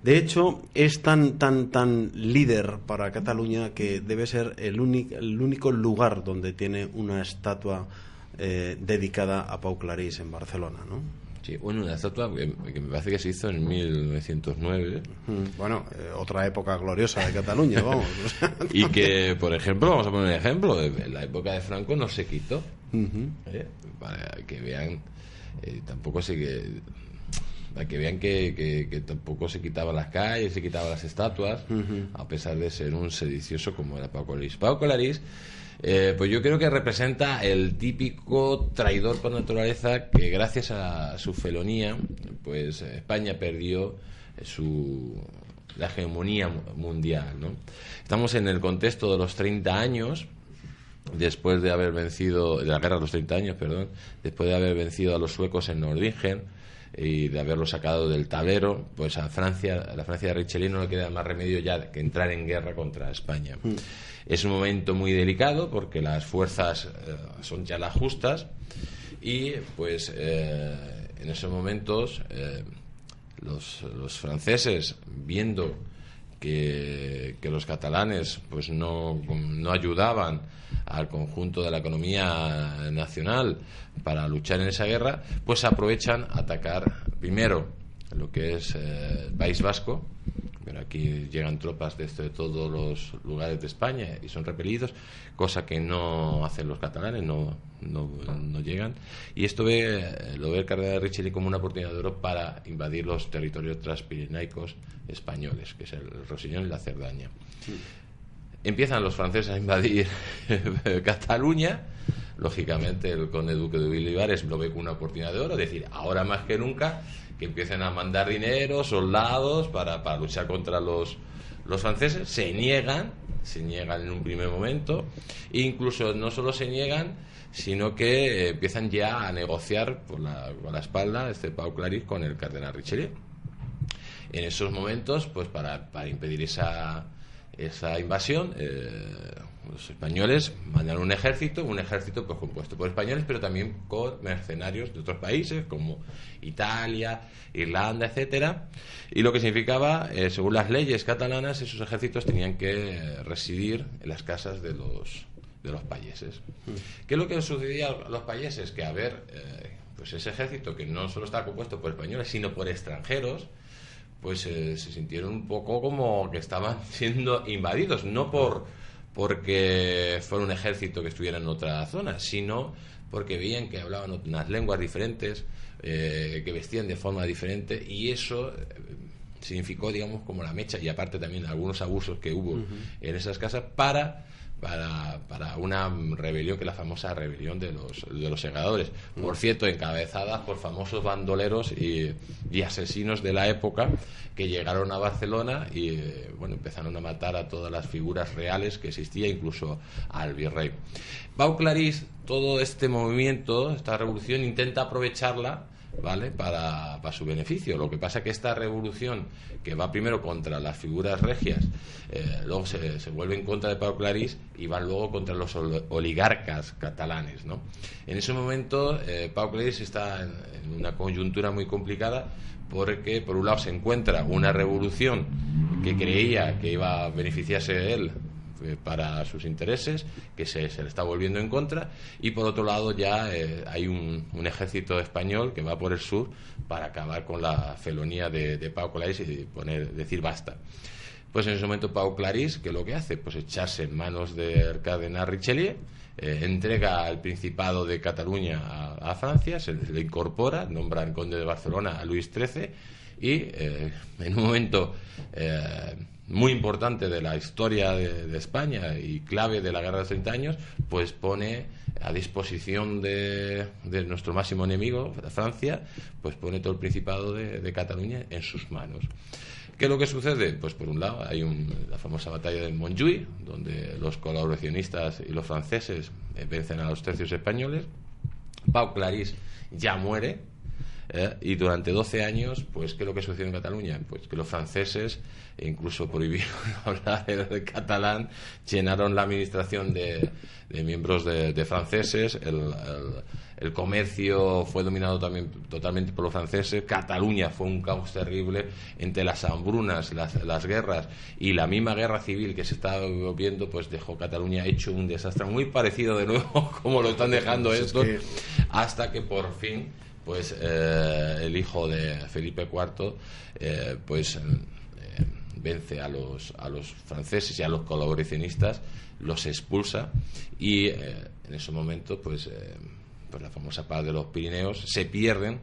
De hecho, es tan líder para Cataluña que debe ser el único lugar donde tiene una estatua dedicada a Pau Clarís en Barcelona, ¿no? Sí, bueno, una estatua que me parece que se hizo en 1909. Bueno, otra época gloriosa de Cataluña, vamos. Y que, por ejemplo, vamos a poner un ejemplo, en la época de Franco no se quitó. Para que vean, tampoco para que vean que tampoco se quitaban las calles, se quitaban las estatuas, a pesar de ser un sedicioso como era Pau Clarís. Pau Clarís, pues yo creo que representa el típico traidor por naturaleza, que gracias a su felonía, pues España perdió la hegemonía mundial, ¿no? Estamos en el contexto de los 30 años, después de haber vencido, de la guerra de los 30 años, perdón, después de haber vencido a los suecos en Nordingen y de haberlo sacado del tablero, pues a Francia, a la Francia de Richelieu no le queda más remedio ya que entrar en guerra contra España. Es un momento muy delicado porque las fuerzas son ya las justas y pues en esos momentos los franceses, viendo que los catalanes pues no ayudaban al conjunto de la economía nacional para luchar en esa guerra, pues aprovechan a atacar primero lo que es el País Vasco. Pero aquí llegan tropas de todos los lugares de España y son repelidos, cosa que no hacen los catalanes, no llegan. Y esto lo ve el cardenal Richelieu como una oportunidad de oro para invadir los territorios transpirenaicos españoles, que es el Rosellón y la Cerdaña. Empiezan los franceses a invadir Cataluña. Lógicamente el conde duque de Olivares lo ve como una oportunidad de oro, es decir, ahora más que nunca que empiecen a mandar dinero, soldados para luchar contra los franceses. Se niegan en un primer momento, e incluso no solo se niegan, sino que empiezan ya a negociar por la espalda Pau Claris con el cardenal Richelieu. En esos momentos, pues para impedir esa invasión, los españoles mandan un ejército pues compuesto por españoles, pero también con mercenarios de otros países como Italia, Irlanda, etcétera. Y lo que significaba, según las leyes catalanas, esos ejércitos tenían que residir en las casas de los payeses. ¿Qué es lo que sucedía a los payeses? Que pues ese ejército, que no solo estaba compuesto por españoles sino por extranjeros, pues se sintieron un poco como que estaban siendo invadidos, no porque fuera un ejército que estuviera en otra zona, sino porque veían que hablaban unas lenguas diferentes, que vestían de forma diferente, y eso significó, digamos, como la mecha, y aparte también algunos abusos que hubo en esas casas para una rebelión, que es la famosa rebelión de los segadores, por cierto, encabezadas por famosos bandoleros y asesinos de la época, que llegaron a Barcelona y empezaron a matar a todas las figuras reales que existía, incluso al virrey. Pau Claris, todo este movimiento, esta revolución, intenta aprovecharla, ¿vale?, para su beneficio. Lo que pasa es que esta revolución, que va primero contra las figuras regias, luego se vuelve en contra de Pau Claris y va luego contra los oligarcas catalanes, ¿no? En ese momento Pau Claris está en una coyuntura muy complicada, porque por un lado se encuentra una revolución que creía que iba a beneficiarse de él para sus intereses, que se le está volviendo en contra, y por otro lado ya hay un ejército español que va por el sur para acabar con la felonía de Pau Claris y decir basta. Pues en ese momento Pau Claris, ¿qué es lo que hace? Pues echarse en manos del cardenal Richelieu, entrega el Principado de Cataluña a Francia, se le incorpora, nombra en conde de Barcelona a Luis XIII, y en un momento muy importante de la historia de España y clave de la guerra de los 30 años, pues pone a disposición de nuestro máximo enemigo, Francia, pues pone todo el Principado de Cataluña en sus manos. ¿Qué es lo que sucede? Pues por un lado hay la famosa batalla de Montjuïc, donde los colaboracionistas y los franceses vencen a los tercios españoles. Pau Claris ya muere, y durante 12 años, pues ¿qué es lo que sucedió en Cataluña? Pues que los franceses incluso prohibieron hablar el catalán, llenaron la administración de miembros de franceses, el comercio fue dominado también totalmente por los franceses. Cataluña fue un caos terrible entre las hambrunas, las guerras y la misma guerra civil que se estaba viendo, pues dejó Cataluña hecho un desastre muy parecido de nuevo como lo están dejando estos, hasta que por fin pues el hijo de Felipe IV vence a los franceses y a los colaboracionistas, los expulsa, y en ese momento pues la famosa paz de los Pirineos, se pierden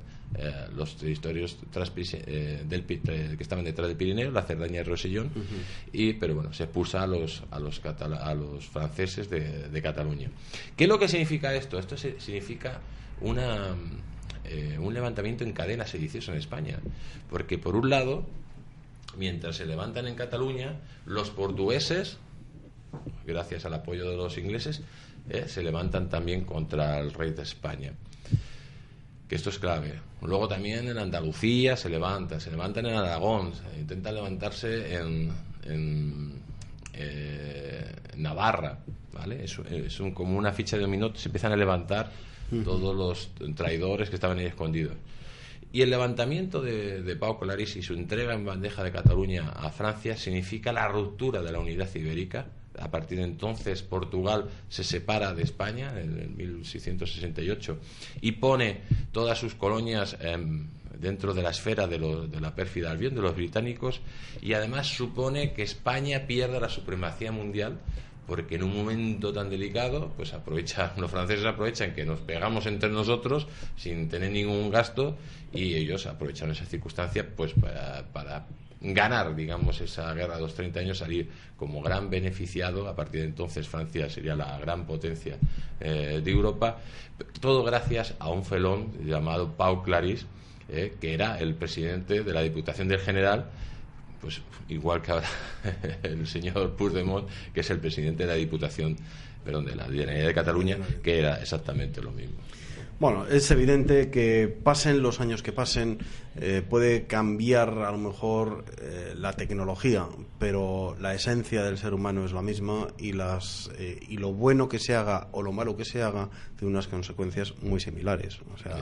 los territorios que estaban detrás del Pirineo, la Cerdaña y el Rosellón, pero bueno, se expulsa a los franceses de Cataluña. ¿Qué es lo que significa esto? Esto significa un levantamiento en cadena sedicioso en España, porque por un lado mientras se levantan en Cataluña, los portugueses, gracias al apoyo de los ingleses, se levantan también contra el rey de España. Que esto es clave. Luego también en Andalucía se levantan en Aragón, intentan levantarse en Navarra, ¿vale? Es como una ficha de dominó, se empiezan a levantar todos los traidores que estaban ahí escondidos. Y el levantamiento de Pau Clarís y su entrega en bandeja de Cataluña a Francia significa la ruptura de la unidad ibérica. A partir de entonces Portugal se separa de España en 1668 y pone todas sus colonias dentro de la esfera de la pérfida Albión, de los británicos, y además supone que España pierda la supremacía mundial, porque en un momento tan delicado pues los franceses aprovechan que nos pegamos entre nosotros sin tener ningún gasto, y ellos aprovechan esa circunstancia pues para ganar, digamos, esa guerra de los 30 años, salir como gran beneficiado. A partir de entonces Francia sería la gran potencia de Europa, todo gracias a un felón llamado Pau Clarís, que era el presidente de la Diputación del General, pues igual que ahora el señor Puigdemont, que es el presidente de la Diputación, perdón, de la Generalidad de Cataluña, que era exactamente lo mismo. Bueno, es evidente que pasen los años que pasen, puede cambiar a lo mejor la tecnología, pero la esencia del ser humano es la misma, y lo bueno que se haga o lo malo que se haga tiene unas consecuencias muy similares. O sea,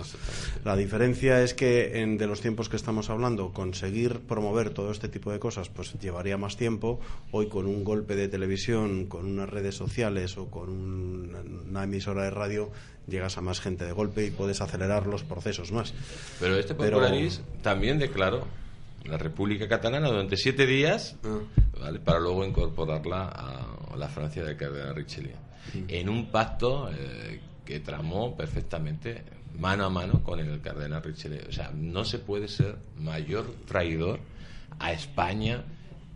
la diferencia es que de los tiempos que estamos hablando, conseguir promover todo este tipo de cosas pues llevaría más tiempo. Hoy, con un golpe de televisión, con unas redes sociales o con una emisora de radio, llegas a más gente de golpe y puedes acelerar los procesos más. Pero Clarís también declaró la República Catalana durante 7 días, ¿vale?, para luego incorporarla a la Francia del cardenal Richelieu, en un pacto que tramó perfectamente mano a mano con el cardenal Richelieu. O sea, no se puede ser mayor traidor a España,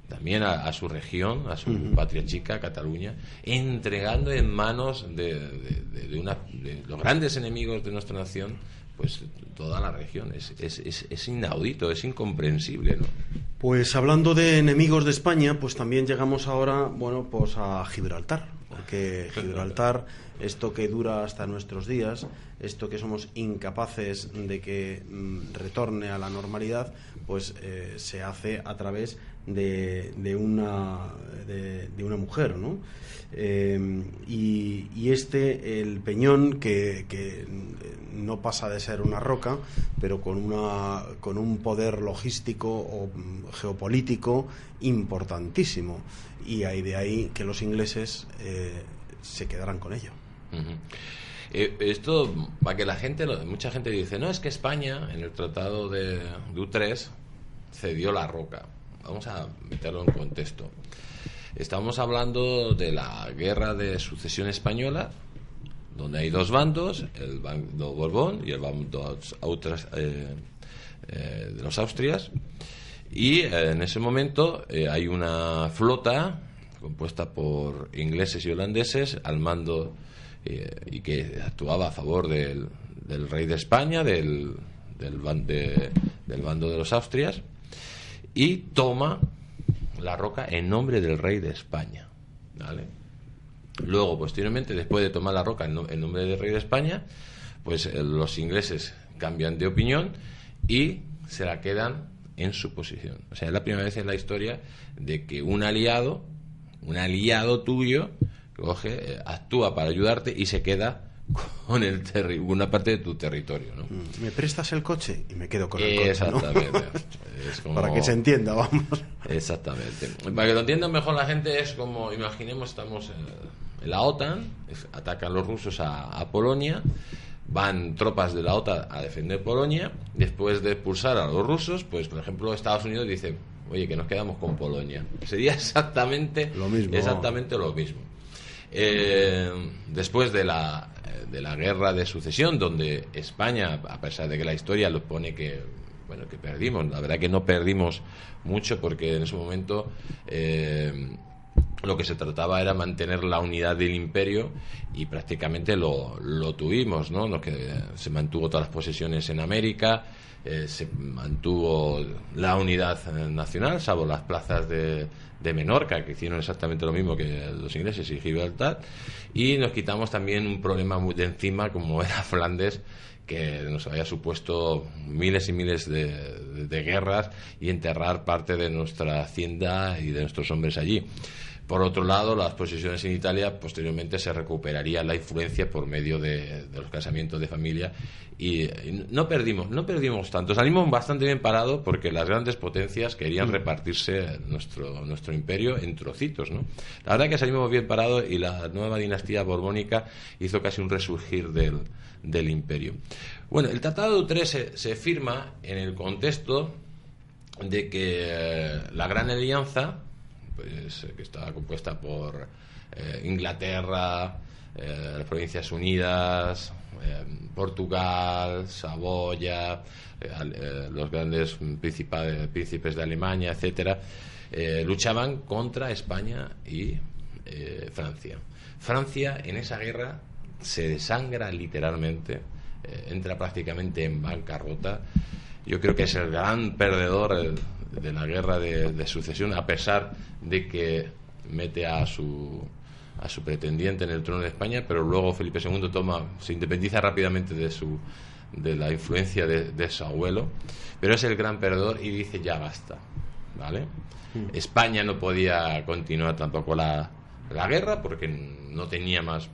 también a su región, a su patria chica, Cataluña, entregando en manos de los grandes enemigos de nuestra nación pues toda la región. Es inaudito, es incomprensible, ¿no? Pues hablando de enemigos de España, pues también llegamos ahora, bueno, pues a Gibraltar, porque Gibraltar, esto que dura hasta nuestros días, esto que somos incapaces de que retorne a la normalidad, pues se hace a través de una mujer, ¿no? Y el peñón que no pasa de ser una roca, pero con un poder logístico o geopolítico importantísimo, y de ahí que los ingleses se quedaran con ello. Esto, para que mucha gente dice, no, es que España en el Tratado de Utrecht cedió la roca. Vamos a meterlo en contexto. Estamos hablando de la Guerra de Sucesión Española, donde hay dos bandos, el bando Borbón y el bando de los Austrias, y en ese momento hay una flota compuesta por ingleses y holandeses al mando, y que actuaba a favor del rey de España, del bando de los Austrias, y toma la roca en nombre del rey de España, ¿vale? Luego, posteriormente, después de tomar la roca en nombre del rey de España, pues los ingleses cambian de opinión y se la quedan en su posición. O sea, es la primera vez en la historia de que un aliado tuyo coge, actúa para ayudarte y se queda con una parte de tu territorio, ¿no? Me prestas el coche y me quedo con el coche, exactamente, ¿no? Es como... Para que se entienda, vamos. Exactamente. Para que lo entienda mejor la gente, es como, imaginemos, estamos en la OTAN, atacan los rusos a Polonia, van tropas de la OTAN a defender Polonia. Después de expulsar a los rusos, pues por ejemplo Estados Unidos dice, oye, que nos quedamos con Polonia. Sería exactamente lo mismo. Después de la Guerra de Sucesión, donde España, a pesar de que la historia lo pone que perdimos, la verdad que no perdimos mucho, porque en ese momento lo que se trataba era mantener la unidad del imperio, y prácticamente lo tuvimos, ¿no? Lo que se mantuvo todas las posesiones en América, se mantuvo la unidad nacional, salvo las plazas de Menorca, que hicieron exactamente lo mismo que los ingleses, y Gibraltar, y nos quitamos también un problema muy de encima, como era Flandes, que nos había supuesto miles y miles de guerras y enterrar parte de nuestra hacienda y de nuestros hombres allí. Por otro lado, las posesiones en Italia, posteriormente se recuperaría la influencia por medio de los casamientos de familia, y no perdimos tanto. Salimos bastante bien parados, porque las grandes potencias querían repartirse nuestro imperio en trocitos, ¿no? La verdad que salimos bien parados, y la nueva dinastía borbónica hizo casi un resurgir del imperio. Bueno, el Tratado de Utrecht se firma en el contexto de que la Gran Alianza, pues, que estaba compuesta por Inglaterra, las Provincias Unidas, Portugal, Saboya, los grandes príncipes de Alemania, etcétera, luchaban contra España y Francia. Francia, en esa guerra, se desangra literalmente, entra prácticamente en bancarrota. Yo creo que es el gran perdedor de la guerra de sucesión, a pesar de que mete a su pretendiente en el trono de España, pero luego Felipe II se independiza rápidamente de la influencia de su abuelo, pero es el gran perdedor, y dice: ya basta, ¿vale? España no podía continuar tampoco la guerra, porque no tenía más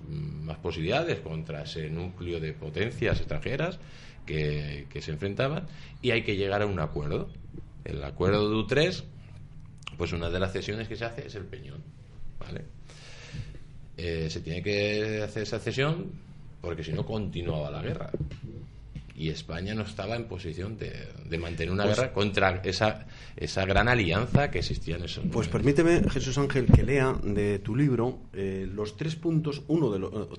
posibilidades contra ese núcleo de potencias extranjeras que se enfrentaban, y hay que llegar a un acuerdo. El acuerdo de Utrecht, pues una de las cesiones que se hace es el peñón, ¿vale? Se tiene que hacer esa cesión, porque si no continuaba la guerra, y España no estaba en posición de mantener una guerra contra esa gran alianza que existía en esos momentos. Permíteme, Jesús Ángel, que lea de tu libro los 3 puntos,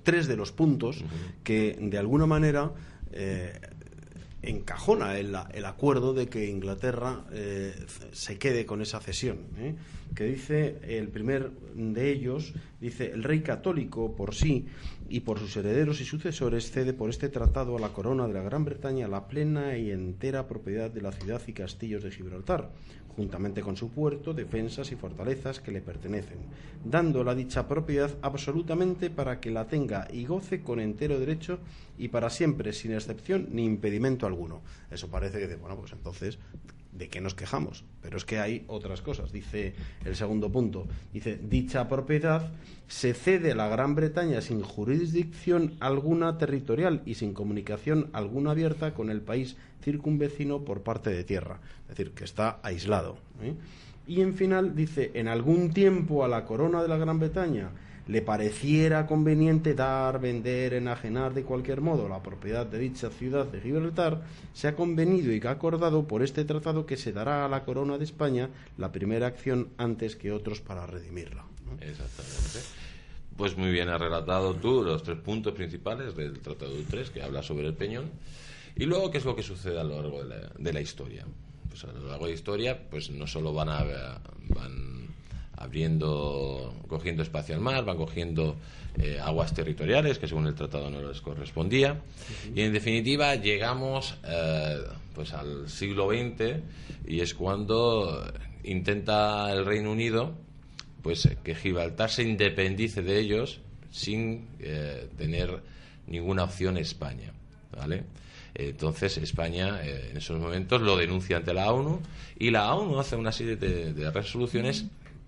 tres de los puntos que de alguna manera encajona el acuerdo de que Inglaterra se quede con esa cesión, que dice, el primer de ellos, dice: el rey católico por sí y por sus herederos y sucesores cede por este tratado a la corona de la Gran Bretaña la plena y entera propiedad de la ciudad y castillos de Gibraltar, juntamente con su puerto, defensas y fortalezas que le pertenecen, dando la dicha propiedad absolutamente para que la tenga y goce con entero derecho y para siempre, sin excepción ni impedimento alguno. Eso parece que, bueno, pues entonces, ¿de qué nos quejamos? Pero es que hay otras cosas. Dice el segundo punto, dice: dicha propiedad se cede a la Gran Bretaña sin jurisdicción alguna territorial y sin comunicación alguna abierta con el país circunvecino por parte de tierra, es decir, que está aislado, Y en final dice: en algún tiempo a la corona de la Gran Bretaña le pareciera conveniente dar, vender, enajenar de cualquier modo la propiedad de dicha ciudad de Gibraltar, se ha convenido y acordado por este tratado que se dará a la corona de España la primera acción antes que otros para redimirla, ¿no? Exactamente. Pues muy bien has relatado tú los 3 puntos principales del Tratado de Utrecht, que habla sobre el peñón. Y luego, ¿qué es lo que sucede a lo largo de la historia? Pues a lo largo de la historia, pues no solo van cogiendo espacio al mar, van cogiendo aguas territoriales que según el tratado no les correspondía, y en definitiva llegamos pues al siglo XX, y es cuando intenta el Reino Unido pues que Gibraltar se independice de ellos sin tener ninguna opción España, ¿vale? Entonces España en esos momentos lo denuncia ante la ONU, y la ONU hace una serie de resoluciones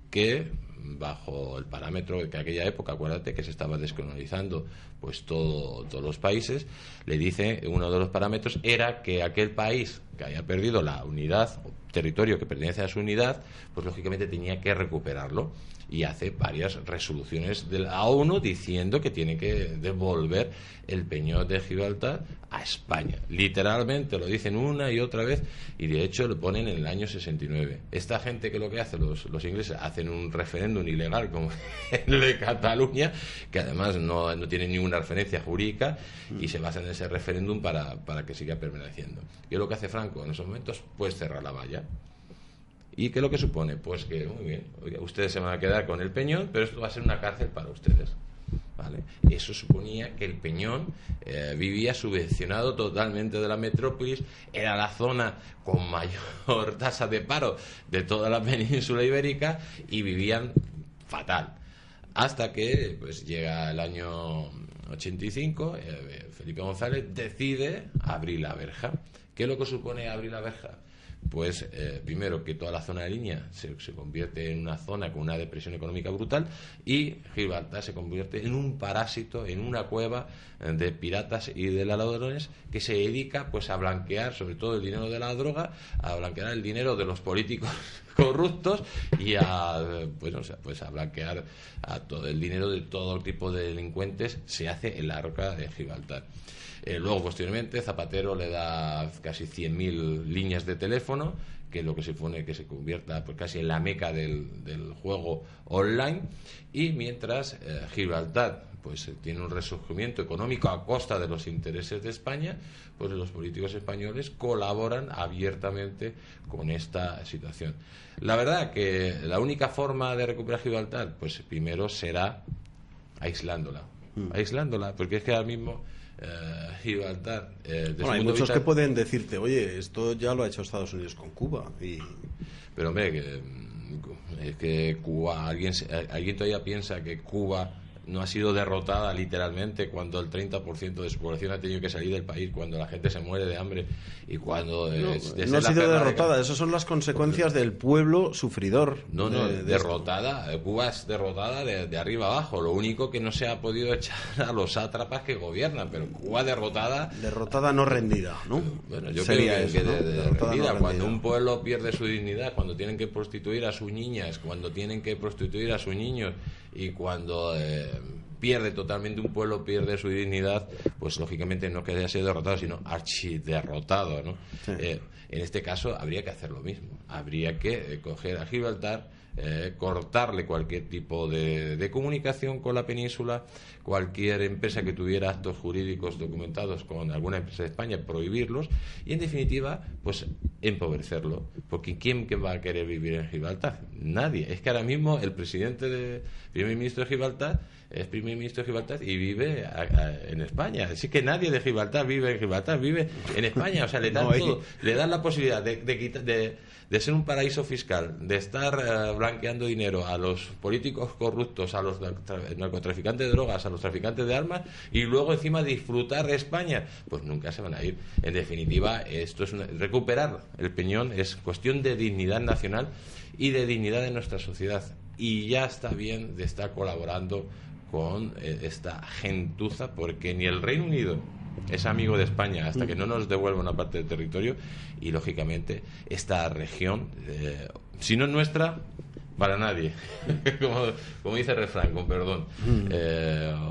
que, bajo el parámetro de que aquella época, acuérdate que se estaba descolonizando pues todos los países, le dice, uno de los parámetros era que aquel país que haya perdido la unidad o territorio que pertenece a su unidad, pues lógicamente tenía que recuperarlo, y hace varias resoluciones de la ONU diciendo que tiene que devolver el peñón de Gibraltar a España. Literalmente lo dicen una y otra vez, y de hecho lo ponen en el año 69. Esta gente, que lo que hace, los ingleses, hacen un referéndum ilegal como el de Cataluña, que además no tiene ninguna referencia jurídica, y se basa en ese referéndum para que siga permaneciendo. Y lo que hace Franco en esos momentos, pues cerrar la valla. ¿Y qué es lo que supone? Pues que, muy bien, oiga, ustedes se van a quedar con el Peñón, pero esto va a ser una cárcel para ustedes. ¿Vale? Eso suponía que el Peñón vivía subvencionado totalmente de la metrópolis, era la zona con mayor tasa de paro de toda la península ibérica y vivían fatal. Hasta que pues llega el año 85, Felipe González decide abrir la verja. ¿Qué es lo que supone abrir la verja? Pues primero que toda la zona de línea se convierte en una zona con una depresión económica brutal y Gibraltar se convierte en un parásito, en una cueva de piratas y de ladrones que se dedica pues a blanquear sobre todo el dinero de la droga, a blanquear el dinero de los políticos corruptos y a blanquear a todo el dinero de todo tipo de delincuentes. Se hace en la roca de Gibraltar. Luego, posteriormente, Zapatero le da casi 100.000 líneas de teléfono, que es lo que se supone que se convierta pues, casi en la meca del juego online. Y mientras Gibraltar pues tiene un resurgimiento económico a costa de los intereses de España, pues los políticos españoles colaboran abiertamente con esta situación. La verdad que la única forma de recuperar Gibraltar, pues primero será aislándola, porque es que ahora mismo Gibraltar hay muchos que pueden decirte, oye, esto ya lo ha hecho Estados Unidos con Cuba pero hombre, que Cuba, alguien todavía piensa que Cuba no ha sido derrotada literalmente cuando el 30% de su población ha tenido que salir del país, cuando la gente se muere de hambre y cuando no ha sido derrotada, esas son las consecuencias del pueblo sufridor. Derrotada. Cuba es derrotada de arriba abajo. Lo único que no se ha podido echar a los sátrapas que gobiernan, pero Cuba derrotada no rendida, ¿no? Bueno, yo creo que rendida. Cuando un pueblo pierde su dignidad, cuando tienen que prostituir a sus niñas, cuando tienen que prostituir a sus niños y cuando pierde totalmente un pueblo, pierde su dignidad, pues lógicamente no que haya sido derrotado, sino archiderrotado, ¿no? Sí. En este caso habría que hacer lo mismo, habría que coger a Gibraltar, cortarle cualquier tipo de comunicación con la península, cualquier empresa que tuviera actos jurídicos documentados con alguna empresa de España, prohibirlos y en definitiva pues empobrecerlo, porque ¿quién va a querer vivir en Gibraltar? Nadie. Es que ahora mismo el primer ministro de Gibraltar es primer ministro de Gibraltar y vive en España. Así que nadie de Gibraltar vive en Gibraltar, vive en España. O sea, le dan todo, le dan la posibilidad de ser un paraíso fiscal, de estar blanqueando dinero a los políticos corruptos, a los narcotraficantes de drogas, a los traficantes de armas y luego encima disfrutar de España. Pues nunca se van a ir. En definitiva, esto es recuperar el Peñón es cuestión de dignidad nacional y de dignidad de nuestra sociedad. Y ya está bien de estar colaborando con esta gentuza, porque ni el Reino Unido es amigo de España hasta que no nos devuelva una parte del territorio y lógicamente esta región, si no es nuestra, para nadie. como dice el refrán, con perdón,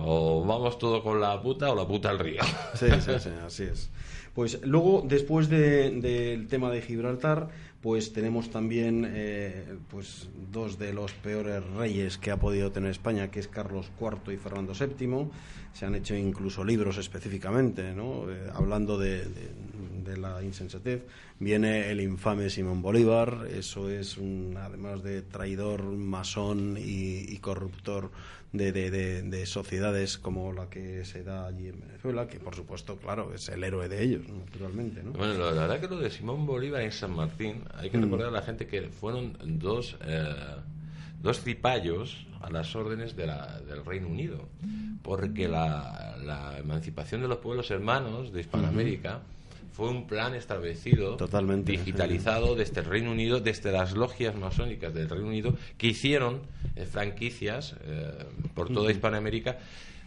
o vamos todo con la puta o la puta al río. Sí, así es. Pues luego, después del tema de Gibraltar, pues tenemos también pues dos de los peores reyes que ha podido tener España, que es Carlos IV y Fernando VII. Se han hecho incluso libros específicamente, ¿no? Hablando de la insensatez. Viene el infame Simón Bolívar, eso es además de traidor, masón y corruptor de sociedades como la que se da allí en Venezuela, que por supuesto, claro, es el héroe de ellos, naturalmente, ¿no? Bueno, la verdad que lo de Simón Bolívar en San Martín, hay que recordar a la gente que fueron dos cipayos a las órdenes del Reino Unido, porque la emancipación de los pueblos hermanos de Hispanoamérica fue un plan establecido, totalmente digitalizado desde el Reino Unido, desde las logias masónicas del Reino Unido, que hicieron franquicias por toda Hispanoamérica.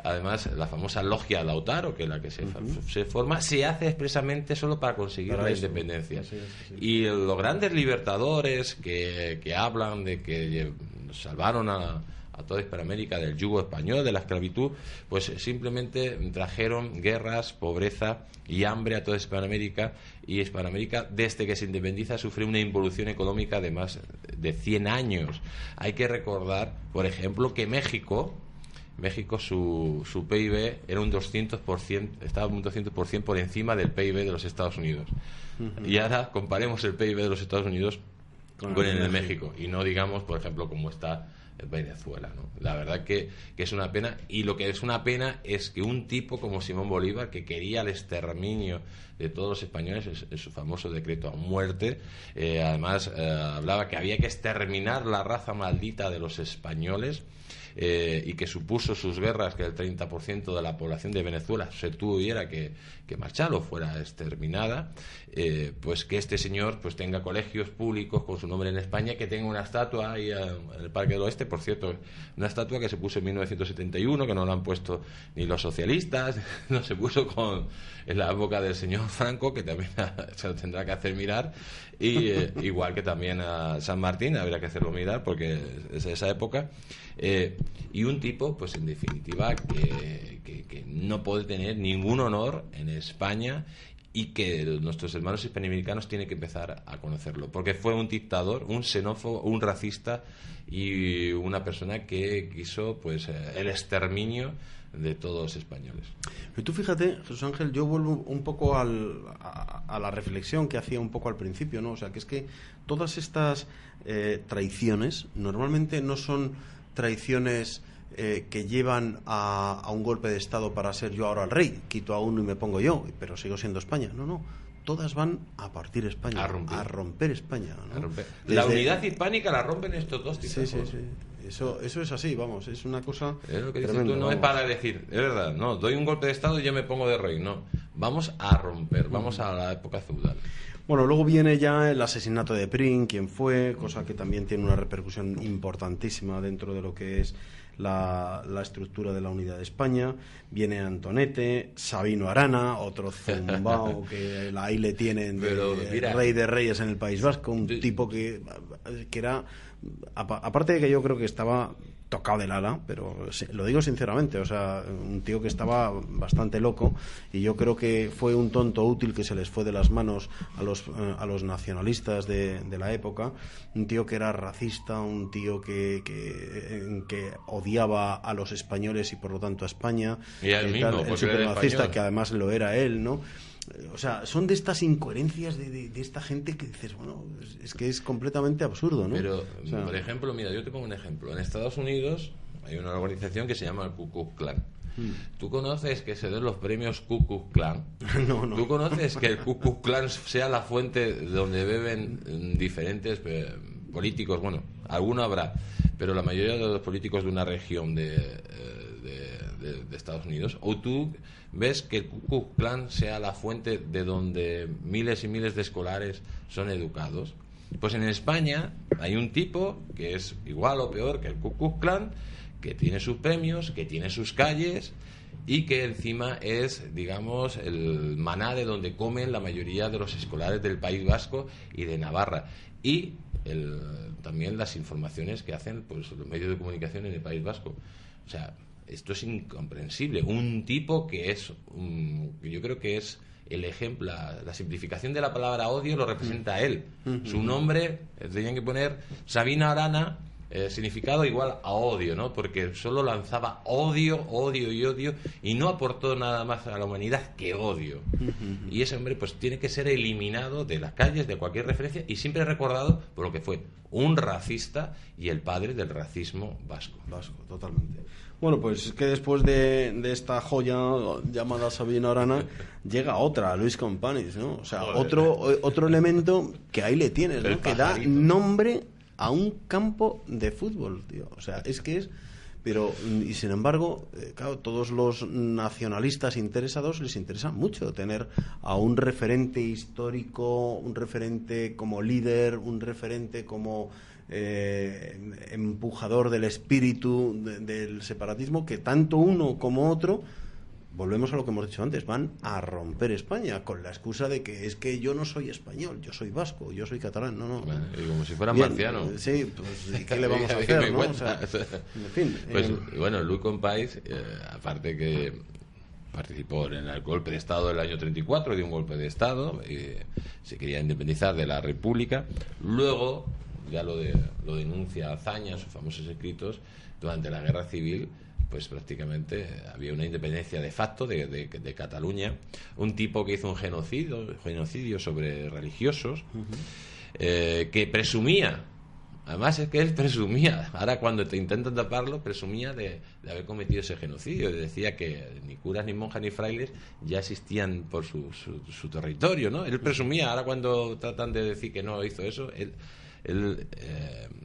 Además, la famosa logia Lautaro, que es la que se forma, se hace expresamente solo para conseguir la independencia. Sí. Y los grandes libertadores que hablan de que salvaron a toda Hispanoamérica del yugo español, de la esclavitud, pues simplemente trajeron guerras, pobreza y hambre a toda Hispanoamérica, y Hispanoamérica, desde que se independiza, sufre una involución económica de más de 100 años. Hay que recordar, por ejemplo, que México su PIB era un 200%, estaba un 200% por encima del PIB de los Estados Unidos. Y ahora comparemos el PIB de los Estados Unidos con el de México, y no digamos, por ejemplo, como está Venezuela, ¿no? La verdad que es una pena, y lo que es una pena es que un tipo como Simón Bolívar, que quería el exterminio de todos los españoles en su famoso decreto a muerte, además hablaba que había que exterminar la raza maldita de los españoles, y que supuso sus guerras que el 30% de la población de Venezuela se tuviera que marchar o fuera exterminada, pues que este señor pues tenga colegios públicos con su nombre en España, que tenga una estatua ahí en el Parque del Oeste, por cierto, una estatua que se puso en 1971, que no la han puesto ni los socialistas, no se puso en la época del señor Franco, que también se lo tendrá que hacer mirar, y igual que también a San Martín, habría que hacerlo mirar porque es de esa época. Y un tipo, pues en definitiva, que no puede tener ningún honor en España, y que nuestros hermanos hispanoamericanos tienen que empezar a conocerlo, porque fue un dictador, un xenófobo, un racista y una persona que quiso pues el exterminio de todos los españoles. Y tú fíjate, Jesús Ángel, yo vuelvo un poco a la reflexión que hacía un poco al principio, ¿no? O sea, que es que todas estas traiciones normalmente no son traiciones que llevan a un golpe de Estado para ser yo ahora el rey, quito a uno y me pongo yo, pero sigo siendo España. No, todas van a partir España, a romper España, ¿no? A romper. La unidad hispánica la rompen estos dos tipos. Sí. Eso es así, vamos, es una cosa es lo que dices tremenda, tú, no vamos. es para decir, es verdad, no, doy un golpe de Estado y yo me pongo de rey, no, vamos a romper, vamos a la época feudal. Bueno, luego viene ya el asesinato de Prim, quien fue, cosa que también tiene una repercusión importantísima dentro de lo que es la estructura de la unidad de España. Viene Antonete, Sabino Arana, otro zumbao que ahí le tienen de rey de reyes en el País Vasco, un tipo que era, aparte de que yo creo que estaba tocado del ala, pero lo digo sinceramente, o sea, un tío que estaba bastante loco, y yo creo que fue un tonto útil que se les fue de las manos a los nacionalistas de la época, un tío que era racista, un tío que odiaba a los españoles y por lo tanto a España, y a él mismo, el supremacista, que además lo era él, ¿no? O sea, son de estas incoherencias de esta gente que dices, bueno, es que es completamente absurdo, ¿no? Pero, o sea, por ejemplo, mira, yo te pongo un ejemplo. En Estados Unidos hay una organización que se llama el Ku Klux Klan. ¿Tú conoces que se den los premios Ku Klux Klan? No. ¿Tú conoces que el Ku Klux Klan sea la fuente donde beben diferentes políticos? Bueno, alguno habrá, pero la mayoría de los políticos de una región de Estados Unidos, o tú ves que el Ku Klux Klan sea la fuente de donde miles y miles de escolares son educados. Pues en España hay un tipo que es igual o peor que el Ku Klux Klan, que tiene sus premios, que tiene sus calles, y que encima es, digamos, el maná de donde comen la mayoría de los escolares del País Vasco y de Navarra, y también las informaciones que hacen pues los medios de comunicación en el País Vasco. O sea, esto es incomprensible. Un tipo que es que yo creo que es el ejemplo, la simplificación de la palabra odio lo representa a él. Su nombre, tenían que poner Sabino Arana, significado igual a odio, ¿no? Porque solo lanzaba odio y odio, y no aportó nada más a la humanidad que odio. Y ese hombre pues tiene que ser eliminado de las calles, de cualquier referencia, y siempre recordado por lo que fue un racista y el padre del racismo vasco. Vasco, totalmente. Bueno, pues es que después de esta joya llamada Sabino Arana llega otra, Luis Companys, ¿no? O sea, otro elemento que ahí le tienes, ¿no? Que da nombre a un campo de fútbol, tío. O sea, es que es... Pero, y sin embargo, claro, todos los nacionalistas interesados les interesa mucho tener a un referente histórico, un referente como líder, un referente como empujador del espíritu del separatismo, que tanto uno como otro, volvemos a lo que hemos dicho antes, van a romper España con la excusa de que es que yo no soy español, yo soy vasco, yo soy catalán, no. Bueno, y como si fuera marciano. Sí, pues ¿qué le vamos a hacer, no? O sea, en fin. Pues bueno, Luis Companys, aparte que participó en el golpe de Estado del año 34, dio un golpe de Estado, se quería independizar de la República. Luego ya lo denuncia Azaña en sus famosos escritos. Durante la Guerra Civil pues prácticamente había una independencia de facto de Cataluña. Un tipo que hizo un genocidio sobre religiosos. que presumía. Además es que él presumía, ahora cuando te intentan taparlo, presumía de haber cometido ese genocidio. Decía que ni curas, ni monjas, ni frailes ya existían por su territorio, ¿no? Él presumía, ahora cuando tratan de decir que no hizo eso, él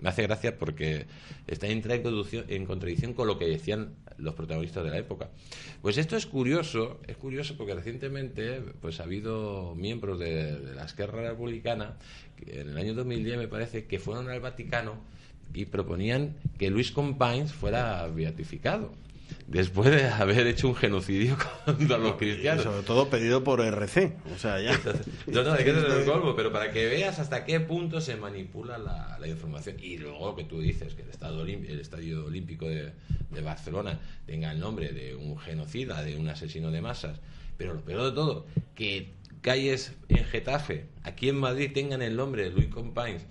me hace gracia porque está en contradicción con lo que decían los protagonistas de la época. Pues esto es curioso porque recientemente pues ha habido miembros de la Esquerra Republicana que en el año 2010 me parece que fueron al Vaticano y proponían que Luis Companys fuera beatificado después de haber hecho un genocidio contra los cristianos. Y sobre todo pedido por RC, o sea, ya. No, hay que tener el colmo, pero para que veas hasta qué punto se manipula la información. Y luego lo que tú dices, que el Estadio Olímpico de Barcelona tenga el nombre de un genocida, de un asesino de masas, pero lo peor de todo, que calles en Getafe, aquí en Madrid, tengan el nombre de Luis Companys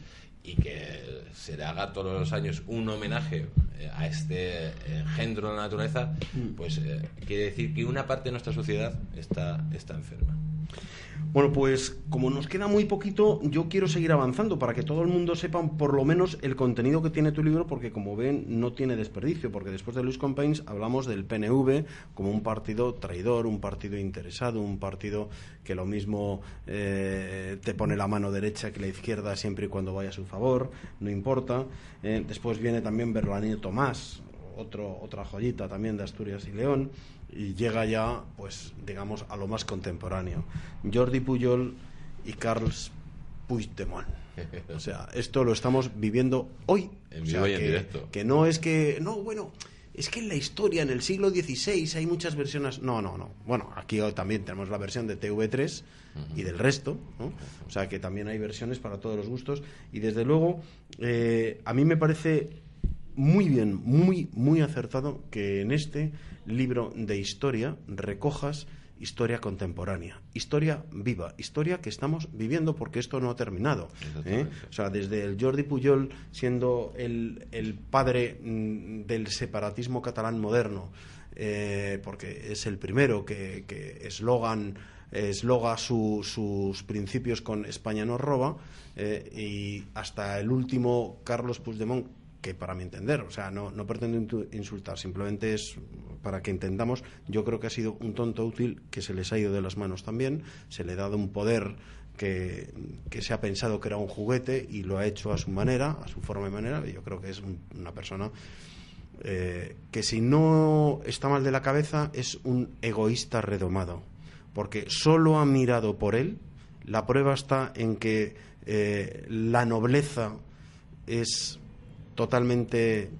y que se le haga todos los años un homenaje a este engendro de la naturaleza, pues quiere decir que una parte de nuestra sociedad está enferma. Bueno, pues como nos queda muy poquito, yo quiero seguir avanzando para que todo el mundo sepa por lo menos el contenido que tiene tu libro, porque como ven no tiene desperdicio, porque después de Luis Companys hablamos del PNV como un partido traidor, un partido interesado, un partido que lo mismo te pone la mano derecha que la izquierda siempre y cuando vaya a su favor, no importa. Después viene también Bernardino Tomás, otra joyita también de Asturias y León. Y llega ya, pues, digamos, a lo más contemporáneo. Jordi Pujol y Carles Puigdemont. O sea, esto lo estamos viviendo hoy. En vivo y en directo. Que no es que... No, bueno, es que en la historia, en el siglo XVI, hay muchas versiones... No. Bueno, aquí hoy también tenemos la versión de TV3 y del resto, ¿no? O sea, que también hay versiones para todos los gustos. Y desde luego, a mí me parece muy bien, muy acertado que en este libro de historia recojas historia contemporánea, historia viva, historia que estamos viviendo porque esto no ha terminado, O sea, desde el Jordi Pujol siendo el padre del separatismo catalán moderno, porque es el primero que esloga sus principios con España nos roba, y hasta el último Carles Puigdemont, que para mi entender, o sea, no pretendo insultar, simplemente es para que entendamos, yo creo que ha sido un tonto útil que se les ha ido de las manos también, se le ha dado un poder que se ha pensado que era un juguete y lo ha hecho a su manera, a su forma y manera, y yo creo que es una persona que si no está mal de la cabeza es un egoísta redomado, porque solo ha mirado por él. La prueba está en que la nobleza es totalmente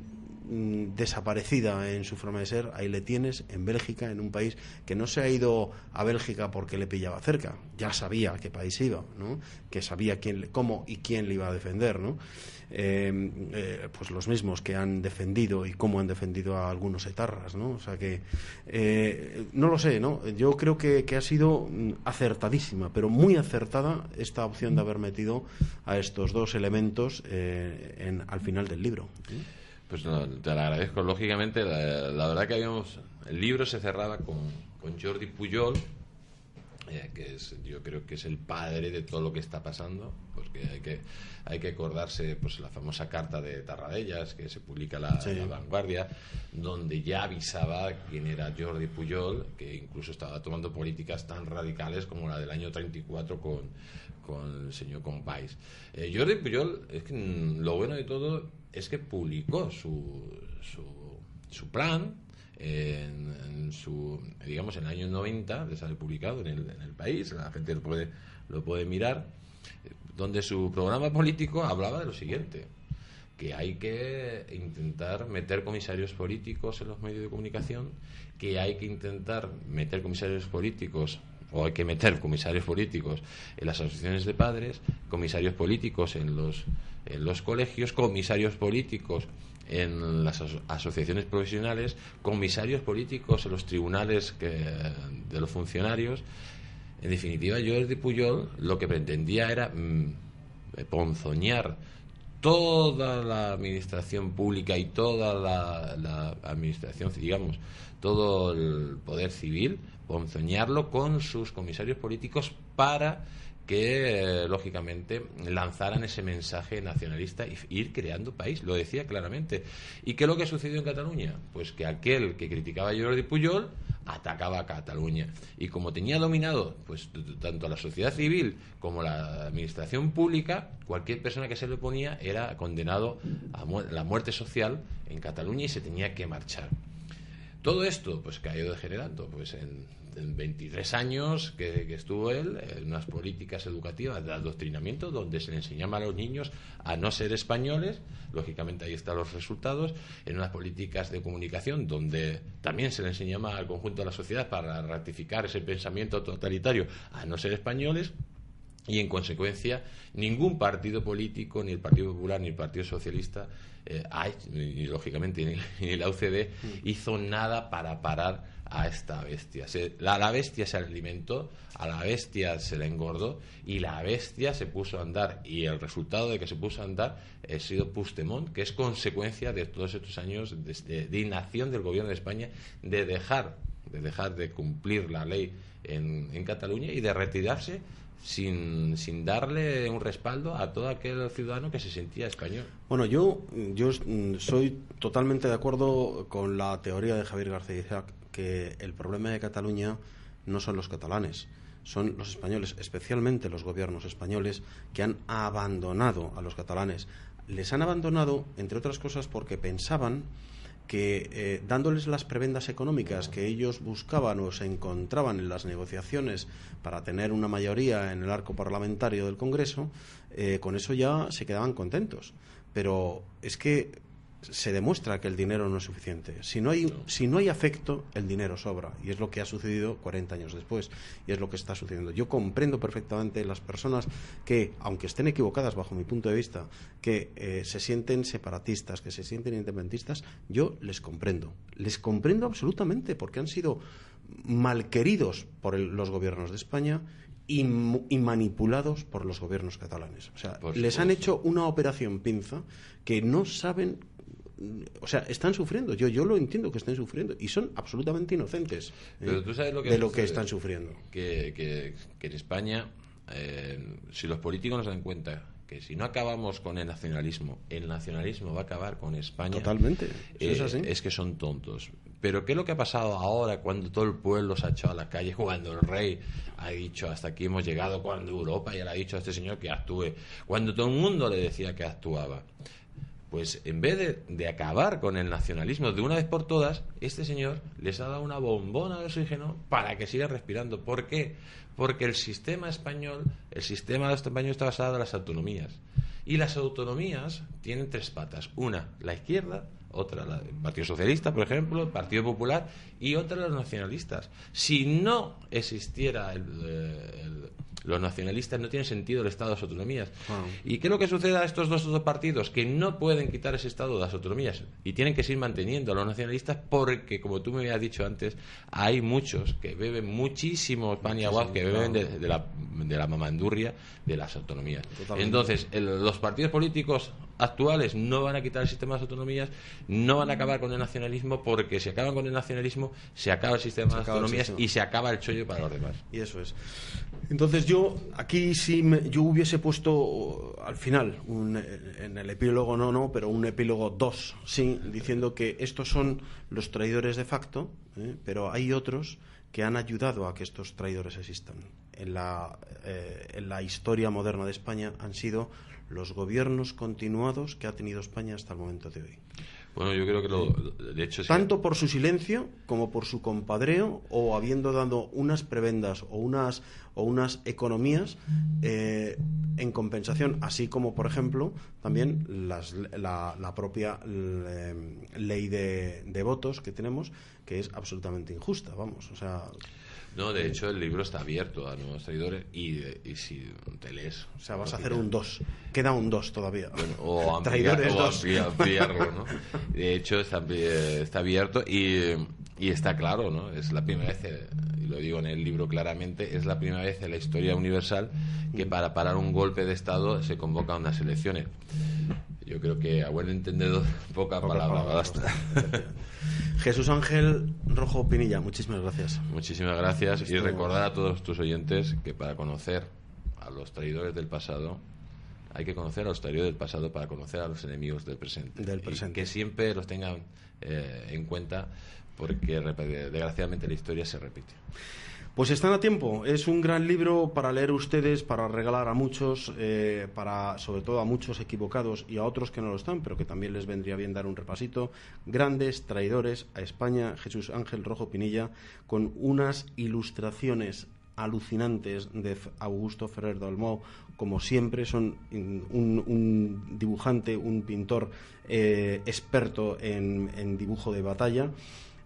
desaparecida en su forma de ser. Ahí le tienes en Bélgica, en un país que no se ha ido a Bélgica porque le pillaba cerca, ya sabía a qué país iba, ¿no? Que sabía cómo y quién le iba a defender, ¿no? Pues los mismos que han defendido y cómo han defendido a algunos etarras, ¿no? O sea que no lo sé, ¿no? Yo creo que ha sido acertadísima, pero muy acertada esta opción de haber metido a estos dos elementos al final del libro. Pues no, te lo agradezco. Lógicamente, la verdad que el libro se cerraba con Jordi Pujol, que yo creo que es el padre de todo lo que está pasando, porque hay que acordarse, pues, la famosa carta de Tarradellas que se publica en la Vanguardia, donde ya avisaba quién era Jordi Pujol, que incluso estaba tomando políticas tan radicales como la del año 34 con el señor Companys. Jordi Pujol, es que lo bueno de todo es que publicó su plan en el año 90, de sale publicado en el País, la gente lo puede mirar, donde su programa político hablaba de lo siguiente: que hay que intentar meter comisarios políticos en los medios de comunicación, que hay que intentar meter comisarios políticos o hay que meter comisarios políticos en las asociaciones de padres, comisarios políticos en los colegios, comisarios políticos en las asociaciones profesionales, comisarios políticos en los tribunales de los funcionarios. En definitiva, Jordi Pujol lo que pretendía era ponzoñar toda la administración pública y toda la administración, digamos, todo el poder civil, ponzoñarlo con sus comisarios políticos para que lógicamente lanzaran ese mensaje nacionalista y ir creando país, lo decía claramente. ¿Y qué es lo que sucedió en Cataluña? Pues que aquel que criticaba a Jordi Pujol atacaba a Cataluña, y como tenía dominado pues tanto a la sociedad civil como la administración pública, cualquier persona que se le oponía era condenado a la muerte social en Cataluña y se tenía que marchar. Todo esto pues que ha ido degenerando pues en 23 años que estuvo él en unas políticas educativas de adoctrinamiento donde se le enseñaba a los niños a no ser españoles, lógicamente ahí están los resultados, en unas políticas de comunicación donde también se le enseñaba al conjunto de la sociedad para ratificar ese pensamiento totalitario a no ser españoles. Y en consecuencia ningún partido político, ni el Partido Popular ni el Partido Socialista y lógicamente ni la UCD hizo nada para parar a esta bestia. La bestia se alimentó, a la bestia se la engordó y la bestia se puso a andar, y el resultado de que se puso a andar ha sido Puigdemont, que es consecuencia de todos estos años de inacción del gobierno de España, de dejar de cumplir la ley en Cataluña y de retirarse sin darle un respaldo a todo aquel ciudadano que se sentía español. Bueno, yo soy totalmente de acuerdo con la teoría de Javier García Isaac, que el problema de Cataluña no son los catalanes, son los españoles, especialmente los gobiernos españoles, que han abandonado a los catalanes. Les han abandonado, entre otras cosas, porque pensaban que dándoles las prebendas económicas que ellos buscaban o se encontraban en las negociaciones para tener una mayoría en el arco parlamentario del Congreso, con eso ya se quedaban contentos. Pero es que se demuestra que el dinero no es suficiente. Si no hay afecto, el dinero sobra, y es lo que ha sucedido 40 años después, y es lo que está sucediendo. Yo comprendo perfectamente las personas que, aunque estén equivocadas bajo mi punto de vista, que se sienten separatistas, que se sienten independentistas, yo les comprendo absolutamente, porque han sido malqueridos por los gobiernos de España y manipulados por los gobiernos catalanes. O sea, les han hecho una operación pinza que no saben. O sea, están sufriendo. Yo lo entiendo que estén sufriendo y son absolutamente inocentes. Pero tú sabes de lo que están sufriendo. Que en España, si los políticos nos dan cuenta que si no acabamos con el nacionalismo va a acabar con España. Totalmente. Es así. Es que son tontos. Pero ¿qué es lo que ha pasado ahora cuando todo el pueblo se ha echado a la calle, cuando el rey ha dicho hasta aquí hemos llegado, cuando Europa ya le ha dicho a este señor que actúe, cuando todo el mundo le decía que actuaba? Pues en vez de acabar con el nacionalismo de una vez por todas, este señor les ha dado una bombona de oxígeno para que sigan respirando. ¿Por qué? Porque el sistema español está basado en las autonomías. Y las autonomías tienen tres patas. Una, la izquierda; otra, el Partido Socialista, por ejemplo, el Partido Popular, y otra, los nacionalistas. Si no existiera los nacionalistas, no tiene sentido el Estado de las autonomías. ¿Y qué es lo que sucede a estos dos partidos? Que no pueden quitar ese Estado de las autonomías y tienen que seguir manteniendo a los nacionalistas porque, como tú me habías dicho antes, hay muchos que beben muchísimo pan y agua, que beben de la mamandurria de las autonomías. Totalmente. Entonces, los partidos políticos actuales no van a quitar el sistema de las autonomías, no van a acabar con el nacionalismo, porque si acaban con el nacionalismo se acaba el sistema de las autonomías y se acaba el chollo para los demás. Y eso es. Entonces yo aquí yo hubiese puesto al final en el epílogo pero un epílogo 2, sí, diciendo que estos son los traidores de facto, pero hay otros que han ayudado a que estos traidores existan. En la historia moderna de España han sido los gobiernos continuados que ha tenido España hasta el momento de hoy. Bueno, yo creo que de hecho tanto por su silencio como por su compadreo, o habiendo dado unas prebendas o unas economías en compensación, así como por ejemplo también la propia ley de votos que tenemos, que es absolutamente injusta, vamos, o sea. No, de hecho el libro está abierto a nuevos traidores y si te lees... O sea, vas a hacer un 2. Queda un 2 todavía. Bueno, o ampliarlo, ¿no? De hecho está abierto y está claro, ¿no? Es la primera vez, y lo digo en el libro claramente, es la primera vez en la historia universal que para parar un golpe de Estado se convocan unas elecciones. Yo creo que a buen entendedor poca palabra basta. Jesús Ángel Rojo Pinilla, muchísimas gracias. Muchísimas gracias. Y recordar a todos tus oyentes que para conocer a los traidores del pasado, hay que conocer a los traidores del pasado para conocer a los enemigos del presente. Y que siempre los tengan en cuenta, porque desgraciadamente la historia se repite. Pues están a tiempo. Es un gran libro para leer ustedes, para regalar a muchos, sobre todo a muchos equivocados y a otros que no lo están, pero que también les vendría bien dar un repasito. Grandes traidores a España, Jesús Ángel Rojo Pinilla, con unas ilustraciones alucinantes de Augusto Ferrer Dalmau. Como siempre, son un dibujante, un pintor experto en dibujo de batalla.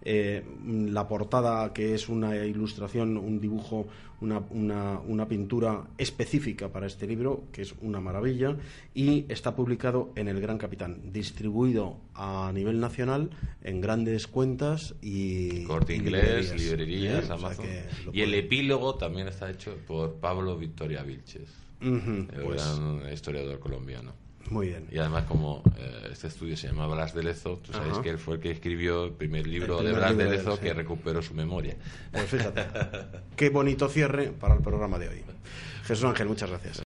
La portada, que es una ilustración, un dibujo, una pintura específica para este libro, que es una maravilla, y está publicado en El Gran Capitán, distribuido a nivel nacional en grandes cuentas y Corte Inglés, librerías, Amazon. Y el epílogo también está hecho por Pablo Victoria Vilches, el gran historiador colombiano. Muy bien. Y además, como este estudio se llama Blas de Lezo, tú sabes que él fue el que escribió el primer libro de Blas de Lezo, que recuperó su memoria. Pues fíjate, qué bonito cierre para el programa de hoy. Jesús Ángel, muchas gracias.